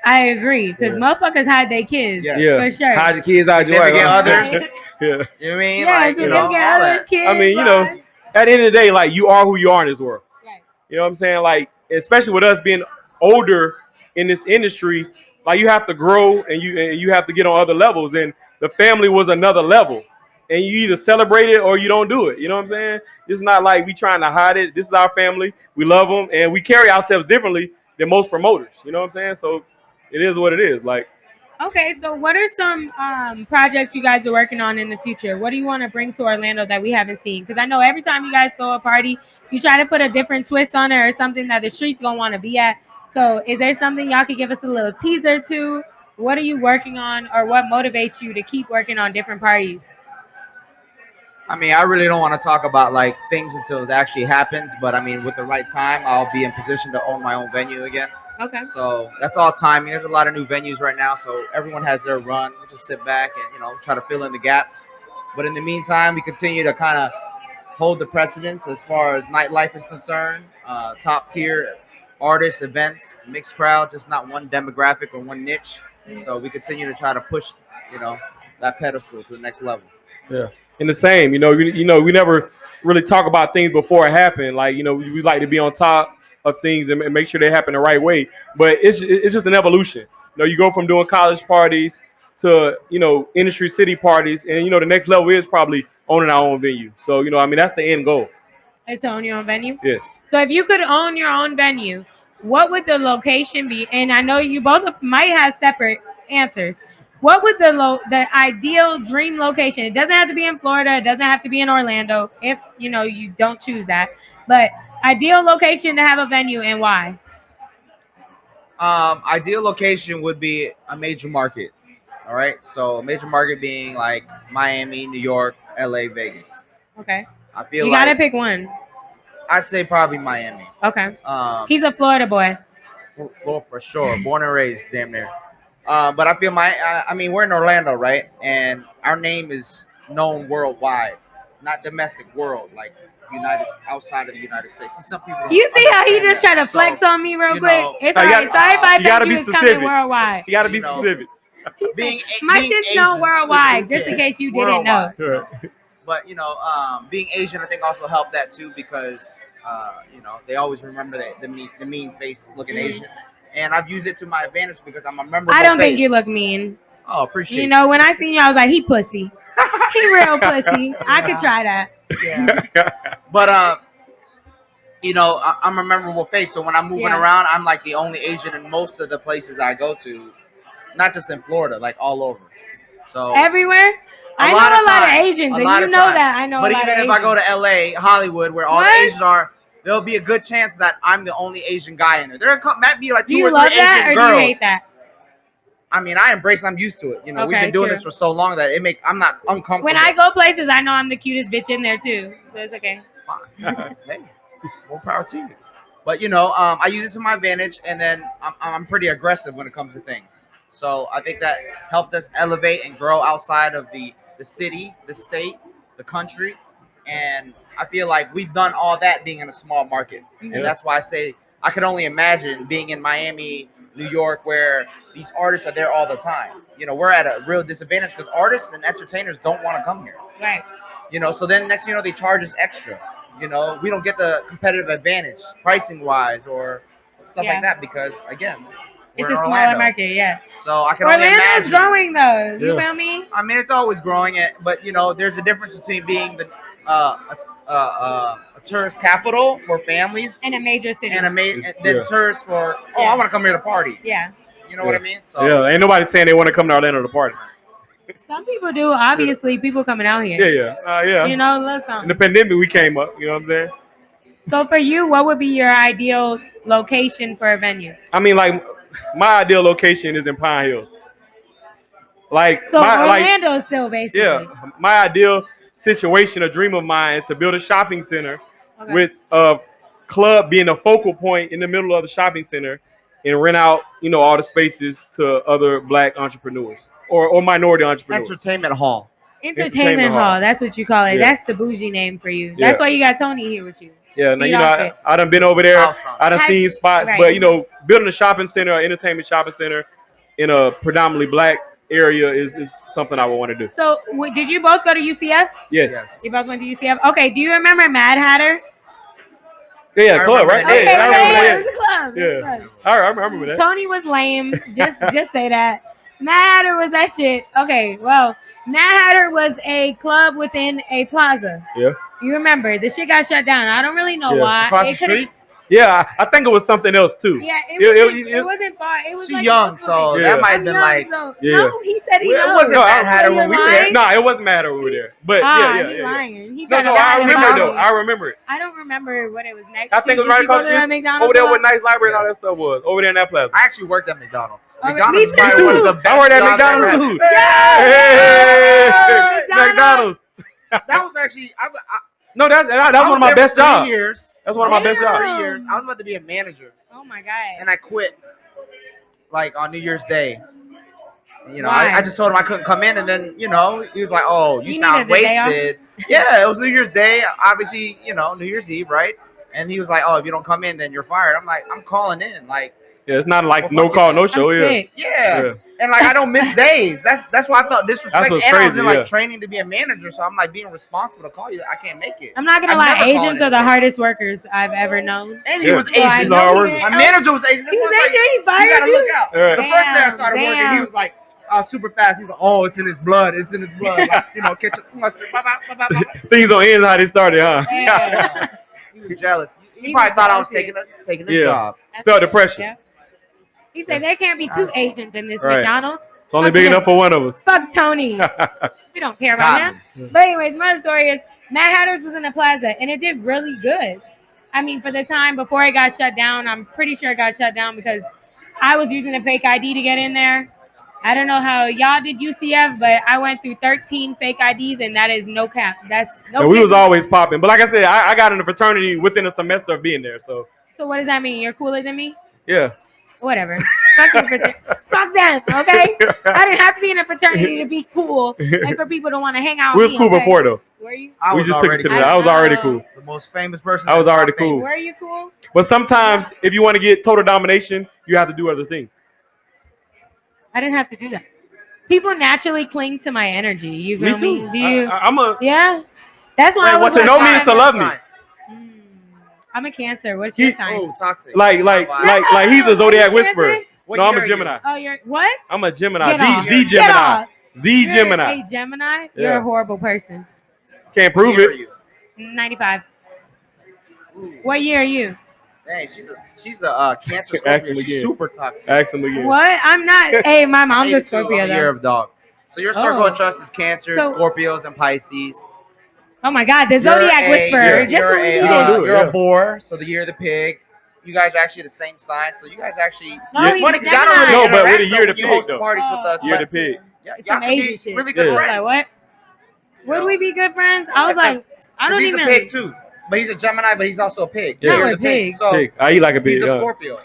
B: I agree, because motherfuckers hide their kids.
I: Yeah.
B: For sure.
H: Hide your kids, hide your wife.
I: Others.
H: Yeah.
I: You know what I mean?
B: Yeah, significant others, kids.
H: I mean, at the end of the day, like you are who you are in this world. Right. You know what I'm saying? Like, especially with us being older in this industry, like you have to grow and you have to get on other levels. And the family was another level. And you either celebrate it or you don't do it. You know what I'm saying? It's not like we trying to hide it. This is our family. We love them, and we carry ourselves differently than most promoters. You know what I'm saying? So it is what it is. Like.
B: Okay, so what are some projects you guys are working on in the future? What do you want to bring to Orlando that we haven't seen? Because I know every time you guys throw a party, you try to put a different twist on it or something that the streets gonna want to be at. So is there something y'all could give us a little teaser to? What are you working on, or what motivates you to keep working on different parties?
I: I mean, I really don't want to talk about like things until it actually happens, but I mean, with the right time, I'll be in position to own my own venue again.
B: Okay.
I: So that's all timing. There's a lot of new venues right now, so everyone has their run. We just sit back and try to fill in the gaps. But in the meantime, we continue to kind of hold the precedence as far as nightlife is concerned. Top tier artists, events, mixed crowd, just not one demographic or one niche. So we continue to try to push that pedestal to the next level.
H: Yeah. And the same, we never really talk about things before it happened. Like, we like to be on top of things and make sure they happen the right way. But it's just an evolution. You go from doing college parties to, industry city parties. And, the next level is probably owning our own venue. So, that's the end goal.
B: It's to own your own venue?
H: Yes.
B: So if you could own your own venue, what would the location be? And I know you both might have separate answers. What would the ideal dream location? It doesn't have to be in Florida. It doesn't have to be in Orlando if, you don't choose that. But ideal location to have a venue and why?
I: Ideal location would be a major market. All right. So a major market being like Miami, New York, LA, Vegas.
B: Okay.
I: I feel
B: You
I: like
B: gotta pick one.
I: I'd say probably Miami.
B: Okay.
I: He's
B: He's a Florida boy.
I: for sure, born and raised, damn near. But I feel I mean, we're in Orlando, right? And our name is known worldwide, not domestic, world, like United outside of the United States. See, some people don't
B: You see how he
I: understand
B: just tried to
I: that.
B: flex
I: So,
B: on me real
I: you
B: quick?
I: know,
B: It's
H: you
B: alright.
H: gotta-
B: Sorry if I
H: you gotta
B: think
H: be
B: you was coming
H: specific.
B: worldwide.
H: You gotta be
I: You know.
H: specific.
I: being
B: My
I: being
B: shit's
I: Asian,
B: known worldwide, just in
I: yeah,
B: case you didn't know.
I: worldwide. But being Asian, I think also helped that too because they always remember the mean face looking Asian, and I've used it to my advantage because I'm a memorable
B: I don't think
I: face.
B: you look mean.
I: Oh, appreciate
B: You know, when I seen you, I was like, he pussy. He real pussy. I could try that.
I: Yeah. But I'm a memorable face, so when I'm moving
B: Yeah.
I: around, I'm like the only Asian in most of the places I go to, not just in Florida, like all over. So
B: Everywhere? I know a lot of Asians, and you know that. I know
I: But
B: a lot
I: even
B: of
I: if I go
B: Asians.
I: to LA, Hollywood, where all
B: What?
I: the Asians are, there'll be a good chance that I'm the only Asian guy in there. There might be like
B: Do
I: two
B: you
I: or
B: love
I: three
B: that,
I: Asian
B: or
I: girls.
B: do you hate that?
I: I mean, I embrace. I'm used to it. We've
B: Okay,
I: been doing
B: true.
I: this for so long that I'm not uncomfortable.
B: When I go places, I know I'm the cutest bitch in there too. So it's okay.
I: Hey, more power to you. But I use it to my advantage, and then I'm pretty aggressive when it comes to things. So I think that helped us elevate and grow outside of the city, the state, the country, and I feel like we've done all that being in a small market, and that's why I say I could only imagine being in Miami, New York, where these artists are there all the time. We're at a real disadvantage because artists and entertainers don't want to come here.
B: Right.
I: So then next thing you know, they charge us extra. We don't get the competitive advantage pricing wise or stuff
B: Yeah.
I: like that because again,
B: It's
I: we're
B: a
I: in
B: smaller
I: Orlando.
B: market, yeah.
I: So I can only
B: Orlando's
I: imagine.
B: growing though. You
H: Yeah.
B: feel me?
I: I mean, it's always growing, but there's a difference between being a tourist capital for families
B: In a major city.
I: and
H: Yeah.
I: then tourists for I want to come here to party.
B: Yeah.
I: You know what I mean? So
H: Yeah, ain't nobody saying they want to come to Orlando to party.
B: Some people do. Obviously, people coming out here.
H: Yeah.
B: You know,
H: In
B: listen.
H: the pandemic, we came up. You know what I'm saying?
B: So for you, what would be your ideal location for a venue?
H: I mean, like, my ideal location is in Pine Hills. Like,
B: So
H: my
B: Orlando still basically.
H: yeah, my ideal situation, a dream of mine, is to build a shopping center
B: Okay.
H: with a club being a focal point in the middle of the shopping center, and rent out, all the spaces to other Black entrepreneurs or minority entrepreneurs.
I: entertainment hall.
B: Entertainment hall. That's what you call it.
H: Yeah.
B: That's the bougie name for you.
H: Yeah.
B: That's why you got Tony here with you.
H: Yeah, now,
B: Beat off it.
H: I done been over there.
I: South side.
H: I done
B: Have
H: seen
B: you-
H: spots,
B: right.
H: but building a shopping center, an entertainment shopping center in a predominantly Black area is something I would want to do.
B: So did you both go to UCF?
H: Yes.
B: You both went to UCF? Okay, do you remember Mad Hatter?
H: Yeah,
I: I
H: club, right?
I: remember that.
B: Okay,
H: Yeah, I remember
B: it
H: that.
B: was a club. It was a
H: Yeah.
B: club.
H: I remember that.
B: Tony was lame. Just say that. Mad Hatter was that shit. Okay, well, Mad Hatter was a club within a plaza.
H: Yeah.
B: You remember the shit got shut down. I don't really know
H: Yeah.
B: why.
I: Across the
B: It could've-
I: street.
H: Yeah, I think it was something else too.
B: Yeah,
H: It-
B: it wasn't far. It was
I: She's
B: like
I: young,
B: multiple
I: so
B: things.
H: Yeah.
I: that might have
B: I'm
I: been
B: young,
I: like.
B: though.
H: Yeah.
B: No, he said he
I: It
B: knows.
I: wasn't Mad
B: So
I: Hatter
B: you're
I: when we were
B: lying?
I: there.
H: No, it wasn't matter over there. But yeah.
B: He lying. He
H: No,
B: tried to
H: I
B: lie and
H: remember
B: lie.
H: though. I remember it.
B: I don't remember what it was next.
H: I think it was
B: Did
H: right
B: you go
H: across
B: to
H: the
B: that
H: street.
B: McDonald's
H: Over there
B: a lot?
H: with nice library and all that stuff was. Over there in that plaza.
I: I actually worked at McDonald's.
B: Okay,
I: McDonald's
B: me
I: is probably
B: too.
I: one of the best
H: I worked at
I: jobs I've
H: McDonald's
I: ever
H: too.
I: had.
H: Hey,
B: McDonald's.
H: McDonald's.
I: That was actually
H: No, that was
I: I
H: one of my
I: there
H: best
I: for 3
H: jobs.
I: years.
H: That's one of my best
B: Damn.
H: jobs.
I: 3 years. I was about to be a manager,
B: Oh my god.
I: and I quit like on New Year's Day.
B: Why?
I: I just told him I couldn't come in, and then he was like, "Oh, you
B: You
I: sound
B: needed the day off?
I: wasted." Yeah, it was New Year's Day. Obviously, New Year's Eve, right? And he was like, "Oh, if you don't come in, then you're fired." I'm like, "I'm calling in." Like,
H: Yeah, it's not like
I: Well,
H: no
I: fuck
H: call,
I: it.
H: no
B: I'm
H: show. Yeah.
B: sick.
I: yeah. And like I don't miss days. That's why I felt disrespect.
H: That's what's
I: And I was
H: crazy,
I: in like
H: yeah.
I: training to be a manager, so I'm like being responsible to call you. I can't make it.
B: I'm not gonna
I: I've
B: lie,
I: never called
B: Asians
I: in
B: are the
I: sick.
B: hardest workers I've ever known.
I: And he
H: Yeah.
I: was
B: So I
I: Asian.
B: know
H: hard
B: he
H: work.
B: didn't-
I: My manager was Asian. This
B: He
I: was
B: was
I: like,
B: Asian, he
I: you
B: fired
I: gotta
B: you?
I: look out.
H: All right.
I: The first day I started
B: Damn.
I: working, he was like super fast. He's like, "Oh, it's in his blood. It's in his blood." Like, ketchup, mustard. Blah, blah, blah, blah, blah.
H: Things on ends how they started, huh?
B: Yeah.
I: He was jealous. He
B: He
I: probably
B: was
I: thought I was
B: jealous,
I: taking his
H: Yeah.
I: job.
H: Felt the pressure.
B: Yeah. He said there can't be two Asians in this
H: Right.
B: McDonald's.
H: It's only
B: Fuck
H: big
B: him.
H: enough for one of us.
B: Fuck Tony. We don't care about
I: Got
B: him. But anyways, my story is Mad Hatters was in the plaza and it did really good. I mean, for the time before it got shut down, I'm pretty sure it got shut down because I was using a fake ID to get in there. I don't know how y'all did UCF, but I went through 13 fake IDs, and that is no cap. That's no.
H: And we was always popping. But like I said, I got in the fraternity within a semester of being there. So
B: what does that mean? You're cooler than me?
H: yeah.
B: Whatever. Fuck them, okay? I didn't have to be in a fraternity to be cool and for people to want to hang out
H: We
B: with
H: was
B: me.
H: cool before though.
B: Were you?
H: We just took it to the. I was already cool.
I: The most famous person.
H: I was already cool.
B: Were you cool?
H: But sometimes, if you want to get total domination, you have to do other things.
B: I didn't have to do that. People naturally cling to my energy. You feel
H: Me too.
B: me? Do you?
H: I'm a.
B: Yeah. That's why I was
H: to know me is to love me.
B: I'm a Cancer. What's your sign?
I: Oh, toxic.
H: Like he's a zodiac whisperer.
I: What
H: No, I'm
I: year
H: a
I: are you?
H: Gemini.
B: Oh, you're what?
H: I'm a Gemini.
B: Get off.
H: The
B: Get
H: Gemini.
B: off.
H: The
B: You're
H: Gemini.
B: a Gemini? You're
H: Yeah.
B: a horrible person.
H: Can't prove
I: What year are
H: it.
I: you?
B: 95. What year are you?
I: Dang, she's a Cancer
H: Ask
I: Scorpio.
H: him
I: She's
H: again.
I: super toxic.
H: Ask him again.
B: What? I'm not. Hey, my mom's a
I: 82,
B: Scorpio
I: I'm a year
B: though.
I: of dog. So your circle
B: Oh.
I: of trust is Cancer,
B: So-
I: Scorpios, and Pisces.
B: Oh my God, the Zodiac Whisperer. Just what we needed.
H: Do it,
I: You're
H: yeah.
I: a boar, so the year of the pig. You guys are actually the same sign, so you guys actually.
B: No,
H: Yeah.
B: he's
I: Funny, 'cause y'all don't
B: Gemini.
I: really
H: No, but with
I: interact,
H: a year
I: though,
H: to
I: when you
H: pig,
I: host
H: though.
I: parties with us.
H: Year
I: but
H: to pig.
B: It's
I: y'all
B: some
I: can be
B: Asian shit.
I: really good
B: I was
I: friends.
B: like, what? Would we be good friends? I was like, I don't
I: he's
B: even.
I: a pig too, but he's a Gemini, but he's also a pig.
H: Yeah.
B: Not
I: You're
B: with
I: the pig,
B: pigs.
I: so
H: Pig. I eat like a pig.
I: he's a
H: yeah.
I: Scorpio.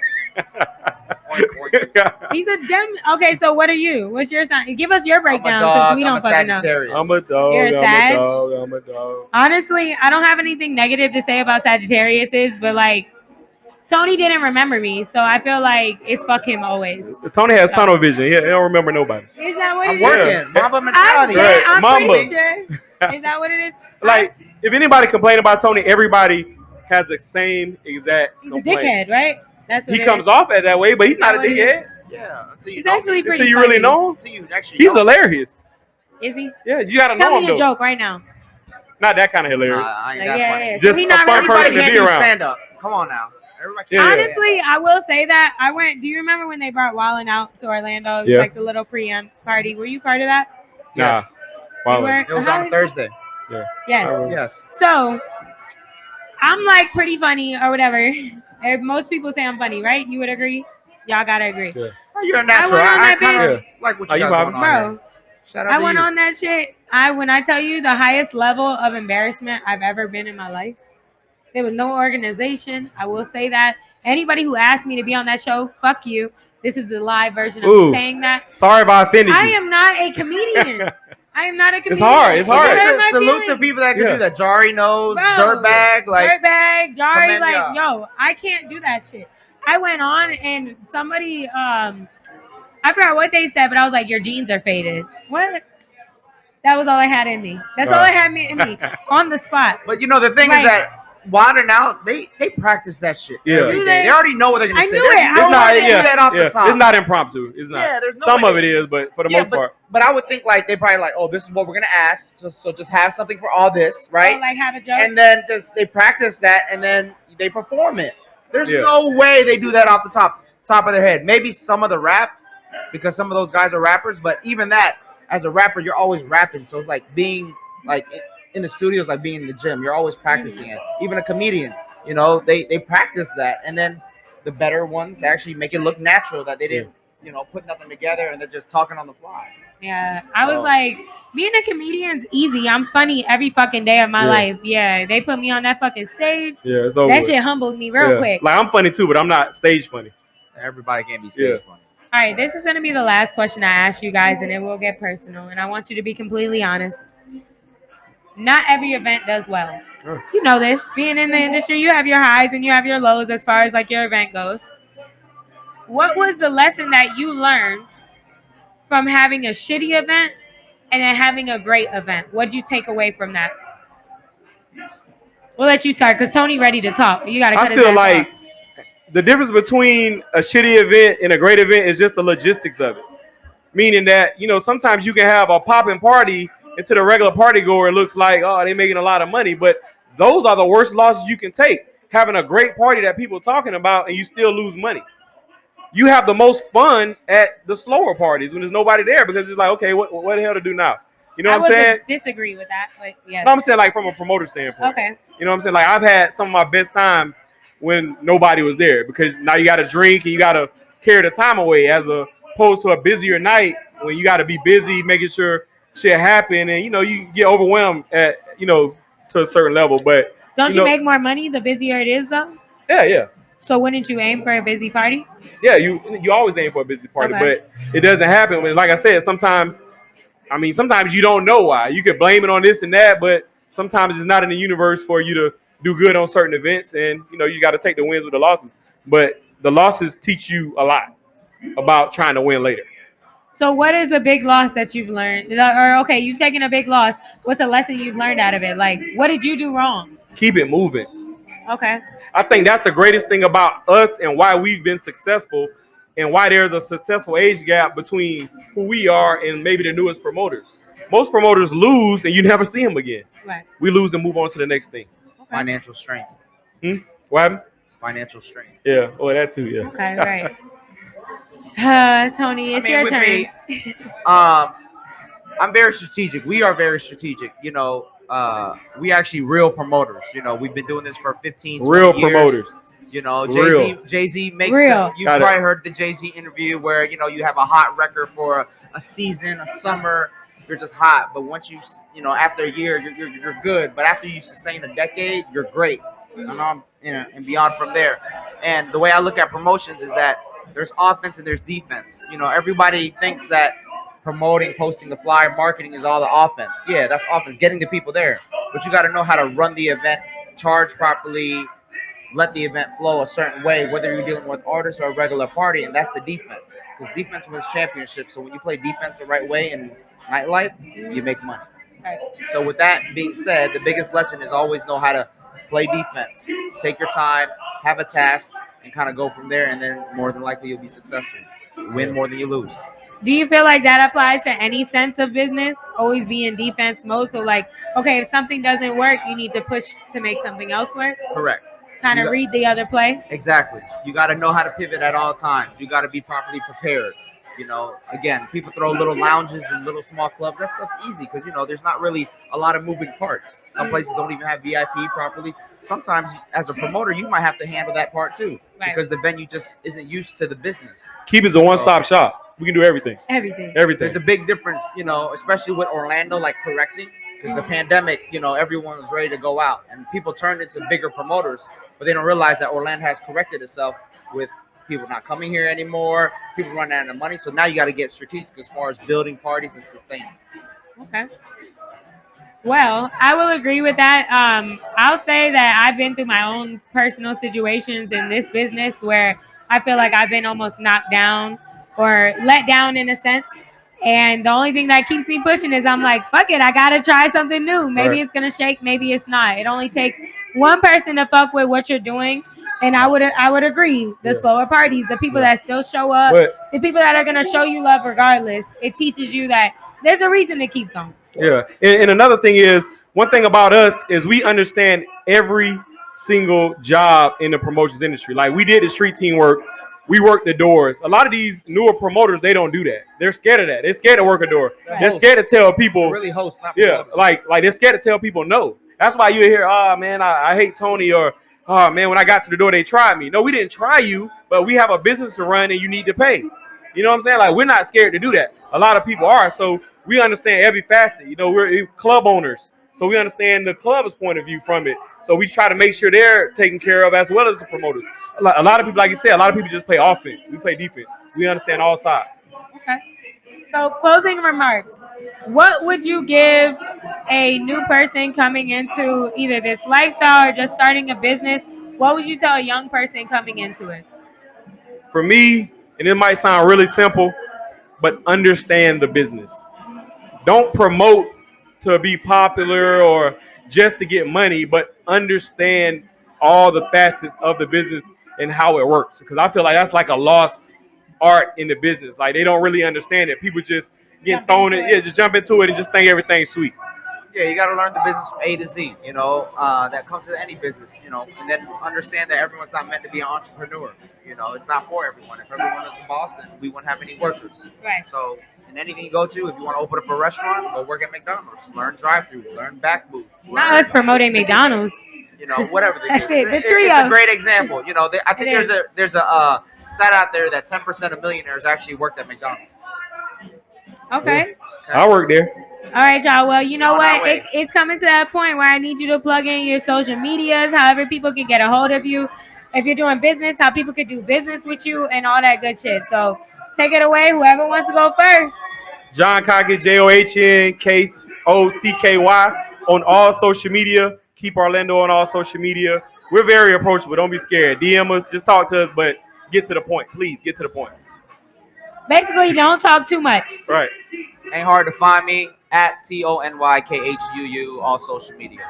B: He's a Gem. Okay, so what are you? What's your sign? Give us your
I: I'm a
B: breakdown
I: dog.
B: since we
I: I'm
B: don't
I: a
B: fucking know.
I: Sagittarius.
H: I'm a dog.
B: You're a Sag?
H: I'm a dog.
B: Honestly, I don't have anything negative to say about Sagittariuses, but like Tony didn't remember me, so I feel like it's fuck him always.
H: Tony has tunnel vision. He don't remember nobody.
B: Is that what
I: I'm
B: it is?
I: working.
H: Yeah.
I: Mamba
B: I'm,
I: mentality.
H: Right.
B: I'm
H: Mamba.
B: pretty sure. Is that what it is?
H: Like, if anybody complain about Tony, everybody has the same exact
B: He's a
H: complaint.
B: dickhead, right? That's what
H: He
B: it
H: comes
B: is.
H: off as that way, but he's
B: Is
H: not
B: that
H: a
B: what it is?
H: dickhead.
I: Yeah, until you
B: He's
I: know
B: actually
I: me.
B: pretty
H: Until you
B: funny.
H: really know him,
I: Until you actually
H: he's
I: know me.
H: hilarious.
B: Is he?
H: Yeah, you gotta
B: Tell
H: know
B: me
H: him
B: a
H: though.
B: joke right now.
H: Not that kind of hilarious.
I: Nah, I ain't
B: Like,
I: that
B: yeah,
I: funny.
B: yeah. So
H: Just
B: he
H: a
B: not
H: fun
B: really
H: person
I: Everybody
H: to
B: funny.
I: can't
H: be
I: do
H: around.
I: stand up. Come on now. Everybody
H: Yeah.
I: can't.
B: Honestly, I will say that I went. Do you remember when they brought Wildin' Out to Orlando? It was
H: Yeah.
B: like the little preempt party. Were you part of that?
I: Yes.
B: You
H: Wow.
B: were?
I: It was
B: How-
I: on Thursday.
B: Yes.
I: Yes.
B: So I'm like pretty funny or whatever. Most people say I'm funny, right? You would agree? Y'all gotta agree.
H: Yeah.
I: Oh, you're a natural.
B: went on
I: I
B: that
I: kind
B: bitch.
I: of like what
H: Are
I: you
H: you
I: got going
H: vibing?
I: on here.
B: Bro,
I: Shout out
B: I
I: to
B: went
I: you.
B: on that shit. When I tell you the highest level of embarrassment I've ever been in my life, there was no organization. I will say that. Anybody who asked me to be on that show, fuck you. This is the live version of
H: Ooh.
B: me saying that.
H: Sorry if I offended
B: I
H: you.
B: am not a comedian. I am not a comedian.
H: hard, it's hard.
B: You hurt my
I: Salute to
B: feelings.
I: people that can
H: Yeah.
I: do that. Jari knows,
B: Bro,
I: dirtbag, like
B: Dirtbag, Jari,
I: commend
B: like,
I: y'all.
B: yo, I can't do that shit. I went on and somebody, I forgot what they said, but I was like, your jeans are faded. What? That was all I had in me. That's all I had in me on the spot.
I: But you know the thing
B: Like-
I: is that Wandering Out, they practice that shit.
H: Yeah.
I: every
B: Do
I: day.
B: they?
I: They already know what they're gonna
B: I
I: say.
B: knew
I: There's
B: it. I
I: no
B: was
I: way
B: like,
I: they do that off the top.
H: It's not impromptu. It's not.
I: Yeah, there's no
H: Some
I: way
H: of
I: they-
H: it is, but for the
I: Yeah,
H: most part.
I: But I would think like they probably like, oh, this is what we're gonna ask, so just have something for all this, right?
B: Oh, like have a joke.
I: And then just they practice that, and then they perform it. There's
H: Yeah.
I: no way they do that off the top of their head. Maybe some of the raps, because some of those guys are rappers, but even that, as a rapper, you're always rapping. So it's like being like in the studio is like being in the gym. You're always practicing it. Even a comedian, you know, they practice that, and then the better ones actually make it look natural that they didn't, you know, put nothing together and they're just talking on the fly.
B: Yeah, I was
H: Oh.
B: like, being a comedian's easy. I'm funny every fucking day of my
H: Yeah.
B: life. Yeah, they put me on that fucking stage.
H: Yeah, it's over.
B: That
H: with.
B: shit humbled me real
H: Yeah.
B: quick.
H: Like I'm funny too, but I'm not stage funny.
I: Everybody can't be stage
H: Yeah.
I: funny.
B: All right, this is going to be the last question I ask you guys, and it will get personal. And I want you to be completely honest. Not every event does well.
H: Sure.
B: You know this. Being in the industry, you have your highs and you have your lows as far as like your event goes. What was the lesson that you learned from having a shitty event and then having a great event? What'd you take away from that? We'll let you start because Tony ready to talk. You got to cut
H: I
B: his
H: feel
B: ass
H: like
B: off.
H: the difference between a shitty event and a great event is just the logistics of it. Meaning that, you know, sometimes you can have a popping party and to the regular party goer, it looks like, oh, they're making a lot of money. But those are the worst losses you can take. Having a great party that people are talking about and you still lose money. You have the most fun at the slower parties when there's nobody there because it's like, okay, what the hell to do now? You know
B: I
H: what I'm
B: would
H: saying?
B: disagree with that, but yes.
H: No, I'm saying like from a promoter standpoint.
B: Okay.
H: You know what I'm saying? Like I've had some of my best times when nobody was there because now you got to drink and you got to carry the time away as opposed to a busier night when you got to be busy making sure shit happen, and you get overwhelmed at to a certain level. But
B: Don't you make more money the busier it is though?
H: Yeah.
B: So wouldn't you aim for a busy party?
H: Yeah, you always aim for a busy party, but it doesn't happen. Like I said, sometimes you don't know why. You could blame it on this and that, but sometimes it's not in the universe for you to do good on certain events, and you got to take the wins with the losses. But the losses teach you a lot about trying to win later.
B: So what is a big loss that you've learned? Or okay, you've taken a big loss. What's a lesson you've learned out of it? Like, what did you do wrong?
H: Keep it moving.
B: Okay.
H: I think that's the greatest thing about us and why we've been successful and why there's a successful age gap between who we are and maybe the newest promoters. Most promoters lose and you never see them again.
B: Right.
H: We lose and move on to the next thing.
I: Okay. Financial strength.
H: What happened?
I: Financial strength.
H: Yeah. Oh, that too. Yeah.
B: Okay. Right. Tony, it's your turn.
I: Me, I'm very strategic. We are very strategic. We actually real promoters. We've been doing this for 15, 20
H: real
I: years.
H: Promoters.
I: Jay-Z makes
B: real.
I: You probably heard the Jay-Z interview where you have a hot record for a season, a summer, you're just hot. But once after a year, you're good. But after you sustain a decade, you're great. And beyond from there. And the way I look at promotions is that there's offense and there's defense. Everybody thinks that promoting, posting the flyer, marketing is all the offense. Yeah, that's offense, getting the people there. But you got to know how to run the event, charge properly, let the event flow a certain way, whether you're dealing with artists or a regular party, and that's the defense. Because defense wins championships. So when you play defense the right way in nightlife, you make money.
B: Right.
I: So with that being said, the biggest lesson is always know how to play defense. Take your time, have a task, and kind of go from there, and then more than likely you'll be successful. Win more than you lose.
B: Do you feel like that applies to any sense of business? Always be in defense mode. So like, okay, if something doesn't work, you need to push to make something else work?
I: Correct.
B: Kind of read the other play?
I: Exactly. You got to know how to pivot at all times. You got to be properly prepared. Again, people throw little lounges and little small clubs. That stuff's easy because, there's not really a lot of moving parts. Some places don't even have VIP properly. Sometimes, as a promoter, you might have to handle that part too because the venue just isn't used to the business.
H: Keep is a one-stop shop. We can do everything.
B: Everything.
I: There's a big difference, especially with Orlando, like correcting. Because the pandemic, everyone was ready to go out. And people turned into bigger promoters. But they don't realize that Orlando has corrected itself with people not coming here anymore, people running out of money. So now you got to get strategic as far as building parties and sustaining.
B: Okay. Well, I will agree with that. I'll say that I've been through my own personal situations in this business where I feel like I've been almost knocked down or let down in a sense. And the only thing that keeps me pushing is I'm like, fuck it, I got to try something new. Maybe it's going to shake, maybe it's not. It only takes one person to fuck with what you're doing. And I would agree. The slower parties, the people that still show up, the people that are going to show you love regardless, it teaches you that there's a reason to keep going.
H: Yeah. And another thing is, one thing about us is we understand every single job in the promotions industry. Like we did the street team work. We work the doors. A lot of these newer promoters, they don't do that. They're scared of that. They're scared to work a door. They're scared to tell people.
I: Really host, not
H: like they're scared to tell people no. That's why you hear, oh man, I hate Tony, or oh man, when I got to the door, they tried me. No, we didn't try you, but we have a business to run and you need to pay. You know what I'm saying? Like we're not scared to do that. A lot of people are. So we understand every facet. We're club owners. So we understand the club's point of view from it. So we try to make sure they're taken care of as well as the promoters. A lot of people, like you said, a lot of people just play offense. We play defense. We understand all sides.
B: Okay. So closing remarks. What would you give a new person coming into either this lifestyle or just starting a business? What would you tell a young person coming into it?
H: For me, and it might sound really simple, but understand the business. Don't promote to be popular or just to get money, but understand all the facets of the business and how it works. Because I feel like that's like a lost art in the business. Like they don't really understand it. People just get thrown in, just jump into it and just think everything's sweet.
I: Yeah, you got to learn the business from A to Z, that comes to any business, and then understand that everyone's not meant to be an entrepreneur. It's not for everyone. If everyone is a boss, then we wouldn't have any workers.
B: Right.
I: So in anything you go to, if you want to open up a restaurant, go work at McDonald's. Learn drive-through, learn back booth.
B: Not us promoting McDonald's.
I: Whatever the
B: That's
I: case.
B: it. The trio.
I: It's a great example. I think there's a stat out there that 10% of millionaires actually worked at McDonald's.
B: Okay.
H: I work there.
B: All right, y'all. Well, you know
I: On our
B: what?
I: way.
B: It's coming to that point where I need you to plug in your social medias, however people can get a hold of you. If you're doing business, how people could do business with you and all that good shit. So take it away. Whoever wants to go first.
H: John Kocky, JOHNKOCKY on all social media. Keep Orlando on all social media. We're very approachable. Don't be scared. DM us. Just talk to us, but get to the point. Please get to the point.
B: Basically, don't talk too much.
H: Right.
I: Ain't hard to find me at TONYKHUU on social media.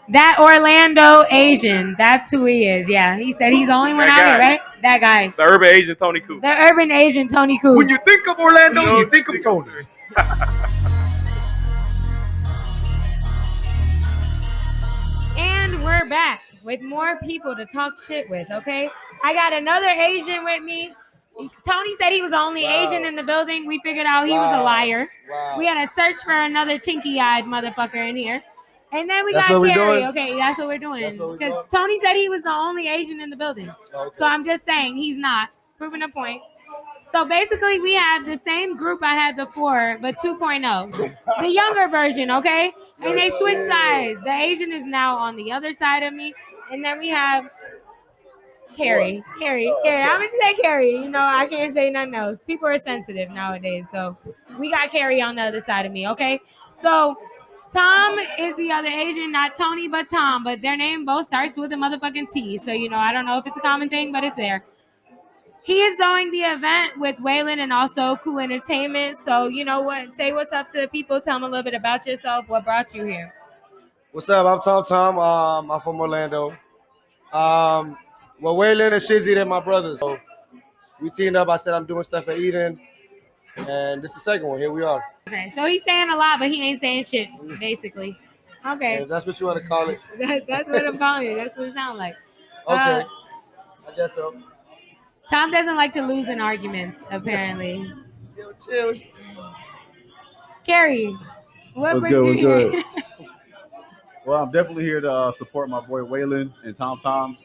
B: That Orlando Asian, that's who he is. Yeah, he said he's the only one
H: That
B: out here,
H: guy.
B: right? That guy.
H: The urban agent Tony Khuu.
B: The urban Asian Tony Khuu.
H: When you think of Orlando, you think of Tony.
B: And we're back with more people to talk shit with, okay? I got another Asian with me. Tony said he was the only Asian in the building. We figured out he was a liar. We had to search for another chinky-eyed motherfucker in here. And then we got Kerry. Okay, that's what we're doing. Because Tony said he was the only Asian in the building. So I'm just saying he's not. Proving a point. So basically, we have the same group I had before, but 2.0. The younger version, okay? And they switched sides. The Asian is now on the other side of me. And then we have Kerry. I'm going to say Kerry. You know, I can't say nothing else. People are sensitive nowadays. So we got Kerry on the other side of me, okay? So Tom is the other Asian, not Tony, but Tom. But their name both starts with a motherfucking T. So, you know, I don't know if it's a common thing, but it's there. He is doing the event with Waylon and also Kheep Entertainment. So, you know what? Say what's up to the people. Tell them a little bit about yourself. What brought you here?
J: What's up? I'm Tom. I'm from Orlando. Well, Waylon and Shizzy, they're my brothers. So we teamed up. I said I'm doing stuff at Eden. And this is the second one. Here we are.
B: Okay, so he's saying a lot, but he ain't saying shit, basically. Okay.
J: Yeah, that's what you want to call it.
B: That's what I'm calling it. That's what it sounds like.
J: Okay. I guess so.
B: Tom doesn't like to lose in arguments, apparently.
J: Yo, chill.
B: Kerry, what brings
K: What's
B: you
K: good?
B: here?
K: Well, I'm definitely here to support my boy Waylon and Tom.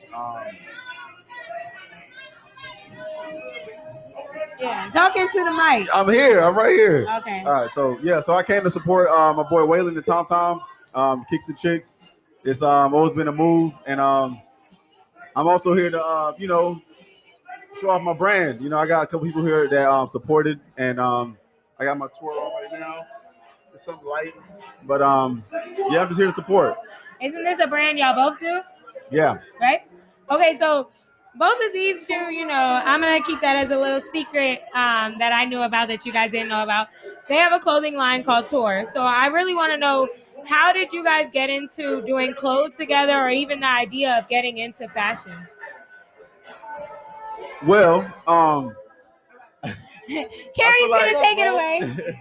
B: Yeah, talking to the mic.
K: I'm here. I'm right here.
B: Okay.
K: All right. So I came to support my boy Waylon and Tom. Kickz and Chickz. It's always been a move, and I'm also here to show off my brand. You know, I got a couple people here that supported, and I got my tour on right now. It's something light, but I'm just here to support.
B: Isn't this a brand y'all both do?
K: Yeah.
B: Right? Okay, so both of these two, you know, I'm going to keep that as a little secret that I knew about that you guys didn't know about. They have a clothing line called Tour. So I really want to know, how did you guys get into doing clothes together, or even the idea of getting into fashion?
K: Well,
B: Carrie's going to take it away.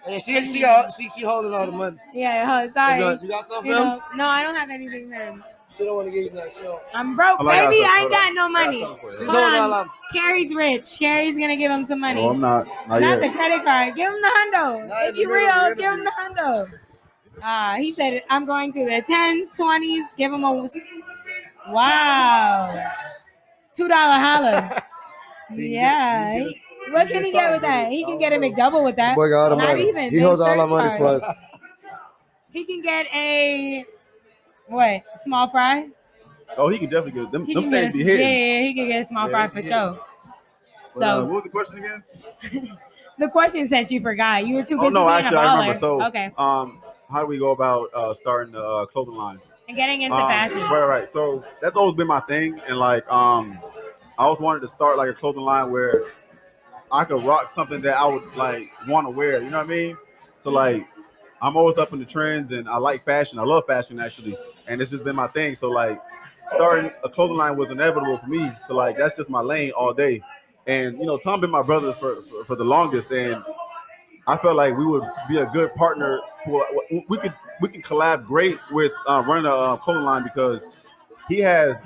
J: Yeah, she holding all the money.
B: Yeah, sorry.
J: You got something for him?
B: No, I don't have anything for him.
J: She don't want to give you that show.
B: I'm broke, baby. I ain't got no money.
J: She's
B: Hold
J: holding all
B: on.
J: of
B: Carrie's rich. Carrie's going to give him some money.
K: no, I'm not. Not
B: Not
K: yet.
B: the credit card. Give him the hundo.
J: Not
B: If
J: in the
B: you
J: middle
B: real,
J: of the
B: give him the hundo. He said, I'm going through the 10s, 20s. Give him a... Wow. $2 holla. Yeah. What can he get with that? He can get a McDouble with that.
J: Boy got all the
B: Not
J: money.
B: even.
J: He holds all our money for us.
B: He can get a... What? Small fry?
K: Oh, he can definitely get them.
B: He
K: Them
B: can get
K: things
B: a,
K: be hitting.
B: yeah, he can get a small fry for sure.
K: But,
B: So
K: what was the question again?
B: the question said you forgot. You were too busy
K: Oh no,
B: being
K: actually
B: a
K: I
B: baller.
K: remember. So,
B: Okay.
K: how do we go about starting the clothing line?
B: And getting into fashion.
K: Right. So that's always been my thing, and like, I always wanted to start like a clothing line where I could rock something that I would like want to wear. You know what I mean? So like, I'm always up in the trends, and I like fashion. I love fashion actually, and it's just been my thing. So like, starting a clothing line was inevitable for me. So like, that's just my lane all day. And you know, Tom been my brother for the longest, and I felt like we would be a good partner. We can collab great with running a clothing line because he has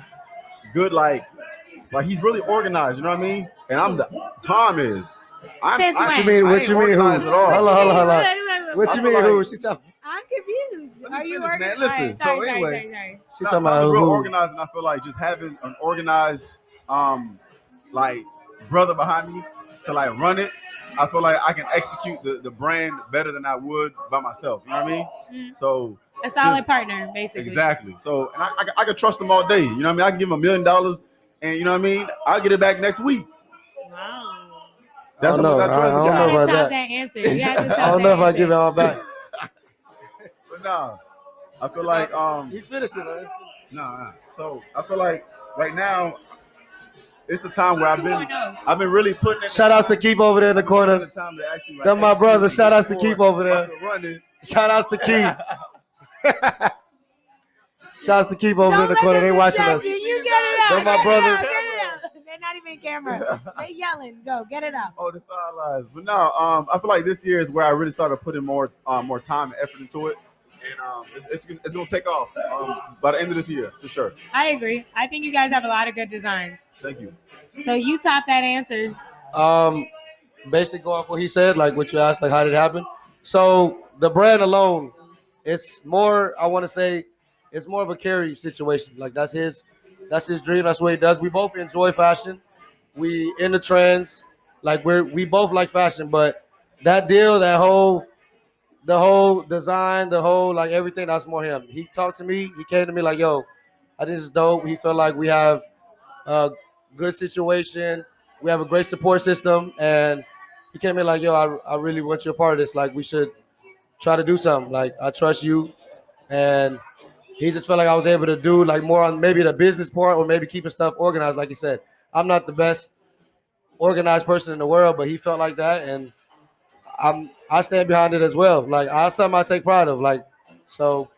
K: good like he's really organized. You know what I mean? And Tom is.
J: What you mean? What you mean? Who? Hold on. What you mean? Who? She talking.
B: I'm confused. Are you
K: Man,
B: organized?
K: listen.
B: Sorry,
K: So anyway,
B: sorry.
J: She talking about
K: Tom's real
J: who?
K: organized, and I feel like just having an organized like brother behind me to like run it I feel like I can execute the brand better than I would by myself. You know what I mean?
B: Mm.
K: So
B: A solid partner, basically.
K: exactly. So and I can trust them all day. You know what I mean? I can give them $1 million, and you know what I mean? I'll get it back next week.
B: Wow.
K: That's how much I trust the
B: You
K: guy.
B: had to top that answer. You had to top
J: I don't know
B: that
J: if I
B: answer.
J: give it all back.
K: But nah, I feel like
J: He's finished it, man.
K: nah. So I feel like right now it's the time where
B: 2.0.
K: I've been really putting in
J: Shout outs to Kheep over there in the corner. Them my brother. Shout outs to Kheep over there. Shout outs to Kheep. Shout outs to Kheep over there in the corner. They watching us.
G: You get it out.
J: Them my
G: Get it
J: brothers.
G: out, get it out. They're not even in camera. They yelling. Go, get it out.
K: Oh, the sidelines. But no, I feel like this year is where I really started putting more time and effort into it, and it's gonna take off by the end of this year for sure.
B: I agree. I think you guys have a lot of good designs.
K: Thank you.
B: So you top that answer.
J: Basically go off what he said, like what you asked, like how did it happen. So the brand alone, it's more, I want to say, it's more of a Kerry situation. Like that's his dream. That's what he does. We both enjoy fashion. We in the trends. Like we both like fashion, but that deal, the whole design, the whole like everything, that's more him. He talked to me. He came to me like, yo, I think this is dope. He felt like we have a good situation. We have a great support system, and he came in like, yo, I really want you a part of this. Like we should try to do something. Like I trust you, and he just felt like I was able to do like more on maybe the business part or maybe keeping stuff organized. Like he said, I'm not the best organized person in the world, but he felt like that, and I stand behind it as well. Like that's something I take pride of. Like so,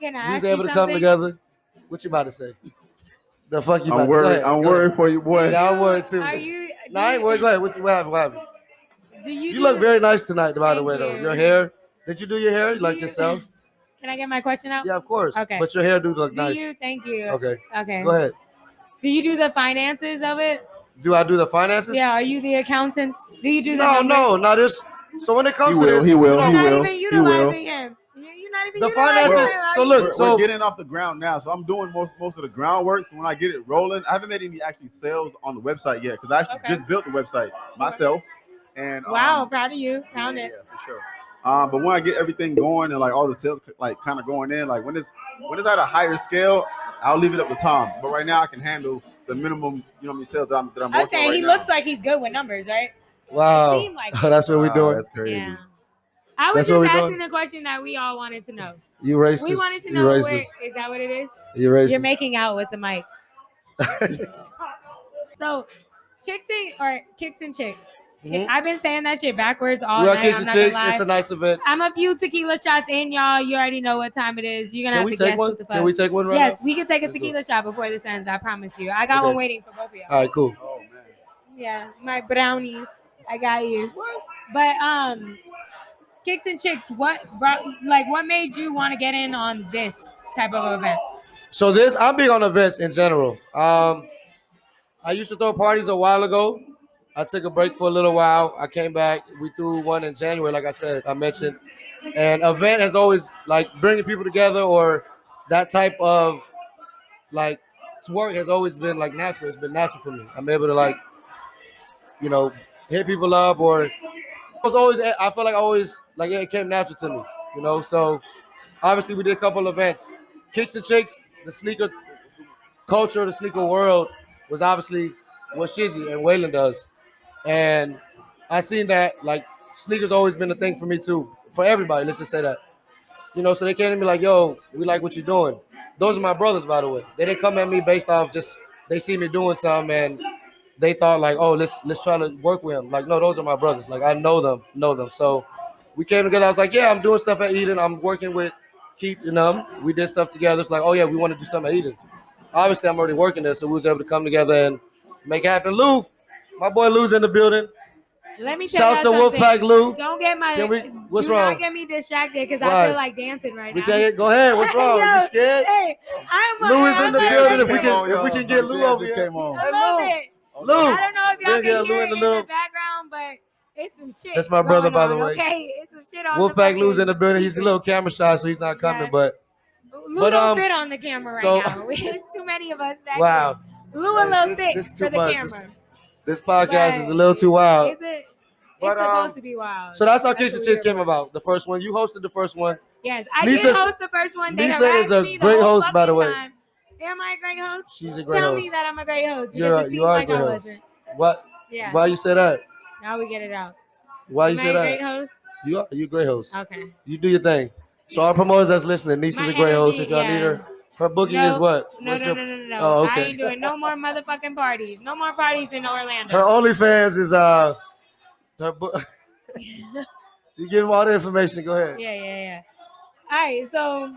B: Can I
J: we
B: ask
J: was
B: you
J: able to come
B: something?
J: together. What you about to say? The fuck you about
K: I'm
J: to
K: worried.
J: say?
K: I'm worried for you, boy.
J: Yeah, I'm worried too.
B: Are you?
J: No, I ain't worried. Go ahead. What happened? What happened?
B: Do you?
J: You
B: do
J: look
B: the-
J: very nice tonight, by the
B: Thank
J: way, though.
B: you.
J: Your hair. Did you do your hair? You like
B: you-
J: yourself?
B: Can I get my question out?
J: Yeah, of course.
B: Okay.
J: But your hair do look
B: Do
J: nice.
B: you? Thank you.
J: Okay.
B: Okay.
J: Go ahead.
B: Do you do the finances of it?
J: Do I do the finances?
B: Yeah. Are you the accountant? Do you do the
J: No,
B: numbers?
J: no, not this. So when it comes
K: He
J: to
K: will.
J: this,
K: He will.
J: you
K: He
J: know,
K: will.
G: Not even
K: He will.
G: utilizing him. You're not even
J: The
G: utilizing
J: finances.
G: him.
J: So look,
K: We're getting off the ground now, so I'm doing most of the groundwork. So when I get it rolling, I haven't made any actually sales on the website yet because I actually just built the website myself. And
B: Wow, proud of you. Found it.
K: Yeah, for sure. But when I get everything going and like all the sales like kind of going in, like when it's at a higher scale, I'll leave it up to Tom. But right now I can handle the minimum, sales that I'm
B: I was
K: working
B: saying
K: on
B: he
K: right
B: looks
K: now.
B: like he's good with numbers, right?
J: wow,
B: It seemed like it.
J: that's what we're doing.
K: That's crazy.
B: Yeah. I was
J: That's what
B: just
J: we
B: asking
J: doing?
B: a question that we all wanted to know.
J: You racist.
B: We wanted to
J: You
B: know where
J: racist.
B: is that what it is?
J: You racist.
B: You're making out with the mic. So, Kickz and Chickz.
J: Mhm.
B: I've been saying that shit backwards all
J: We are
B: night.
J: Kickz
B: I'm
J: and
B: not gonna
J: Chickz.
B: lie.
J: It's a nice event.
B: I'm a few tequila shots in, y'all. You already know what time it is. You're gonna
J: Can
B: have
J: we
B: to
J: take
B: guess
J: one?
B: what the fuck.
J: Can we take one right
B: Yes,
J: now?
B: we can take a
J: Let's do
B: tequila shot before this ends. I promise you. I got
J: Okay.
B: one waiting for both of y'all.
J: All right, cool.
K: Oh man.
B: Yeah, my brownies. I got you. But Kickz and Chickz, what made you want to get in on this type of event?
J: So I'm big on events in general. I used to throw parties a while ago. I took a break for a little while. I came back. We threw one in January, like I mentioned. And event has always like bringing people together or that type of like work has always been like natural. It's been natural for me. I'm able to like, hit people up or I feel like it came natural to me, So obviously we did a couple events. Kickz and Chickz, the sneaker culture, the sneaker world was obviously what Shizzy and Waylon does. And I seen that like sneakers always been a thing for me too. For everybody, let's just say that. So they came to me like, yo, we like what you're doing. Those are my brothers, by the way. They didn't come at me based off just they see me doing something and they thought like, oh, let's try to work with them. Like, no, those are my brothers. Like I know them. So we came together. I was like, yeah, I'm doing stuff at Eden. I'm working with Kheep and them. We did stuff together. It's like, oh yeah, we want to do something at Eden. Obviously, I'm already working there, so we was able to come together and make it happen. Lou, my boy Lou's in the building.
B: Let me tell
J: Shouts
B: you
J: to
B: something.
J: Wolfpack Lou.
B: Don't get my.
J: What's
B: do
J: wrong?
B: not get me distracted because
J: Why?
B: I feel like dancing right
J: We
B: now.
J: can't go ahead. What's wrong?
B: Yo,
J: You scared?
B: Hey,
J: Lou is in the building. If we
K: Y'all.
J: can get Lou over here.
K: Came on.
B: I love it.
J: Lou.
B: I don't know if y'all
J: Yeah,
B: can
J: Lou
B: hear
J: in
B: it
J: the
B: in
J: little-
B: the background, but it's some shit.
J: That's my brother,
B: going
J: by the
B: on,
J: way.
B: Okay, it's some shit on
J: Wolfpack
B: the
J: Lou's in the
B: fucking
J: building. He's a
B: speakers.
J: little camera shy, so he's not coming.
B: Yeah.
J: But
B: Lou don't fit on the camera right
J: so-
B: now. It's too many of us back
J: wow,
B: there. Lou a little thick
J: this is
B: for
J: too
B: the
J: much.
B: camera.
J: This podcast
B: But
J: is a little too wild.
B: Is it?
J: But,
B: It's supposed to be wild.
J: So that's how Kickz and
B: what
J: Chickz
B: we're
J: came
B: for.
J: about. The first one. You hosted the first one.
B: Yes, I
J: Lisa-
B: did host the first one. They
J: Lisa
B: harassed
J: is a
B: me the
J: great
B: whole
J: host, by the
B: fucking
J: way.
B: time. Am I a great host?
J: She's a great
B: Tell
J: host.
B: me that I'm a great host because
J: You
B: it seems
J: are a
B: like
J: great
B: I
J: host.
B: wasn't.
J: What?
B: Yeah.
J: Why you say that?
B: Now we get it out.
J: Why you
B: Am
J: say
B: I a
J: that?
B: great host?
J: You a great host.
B: Okay.
J: You do your thing. So our promoters that's listening, Nisa's
B: My
J: a great host.
B: energy,
J: If y'all need her, her booking
B: No,
J: is what?
B: No,
J: What's
B: no,
J: your-
B: no, no, no.
J: Oh,
B: I
J: okay.
B: ain't doing no more motherfucking parties. No more parties in Orlando.
J: Her OnlyFans is her book. You give them all the information. Go ahead.
B: Yeah. All right, so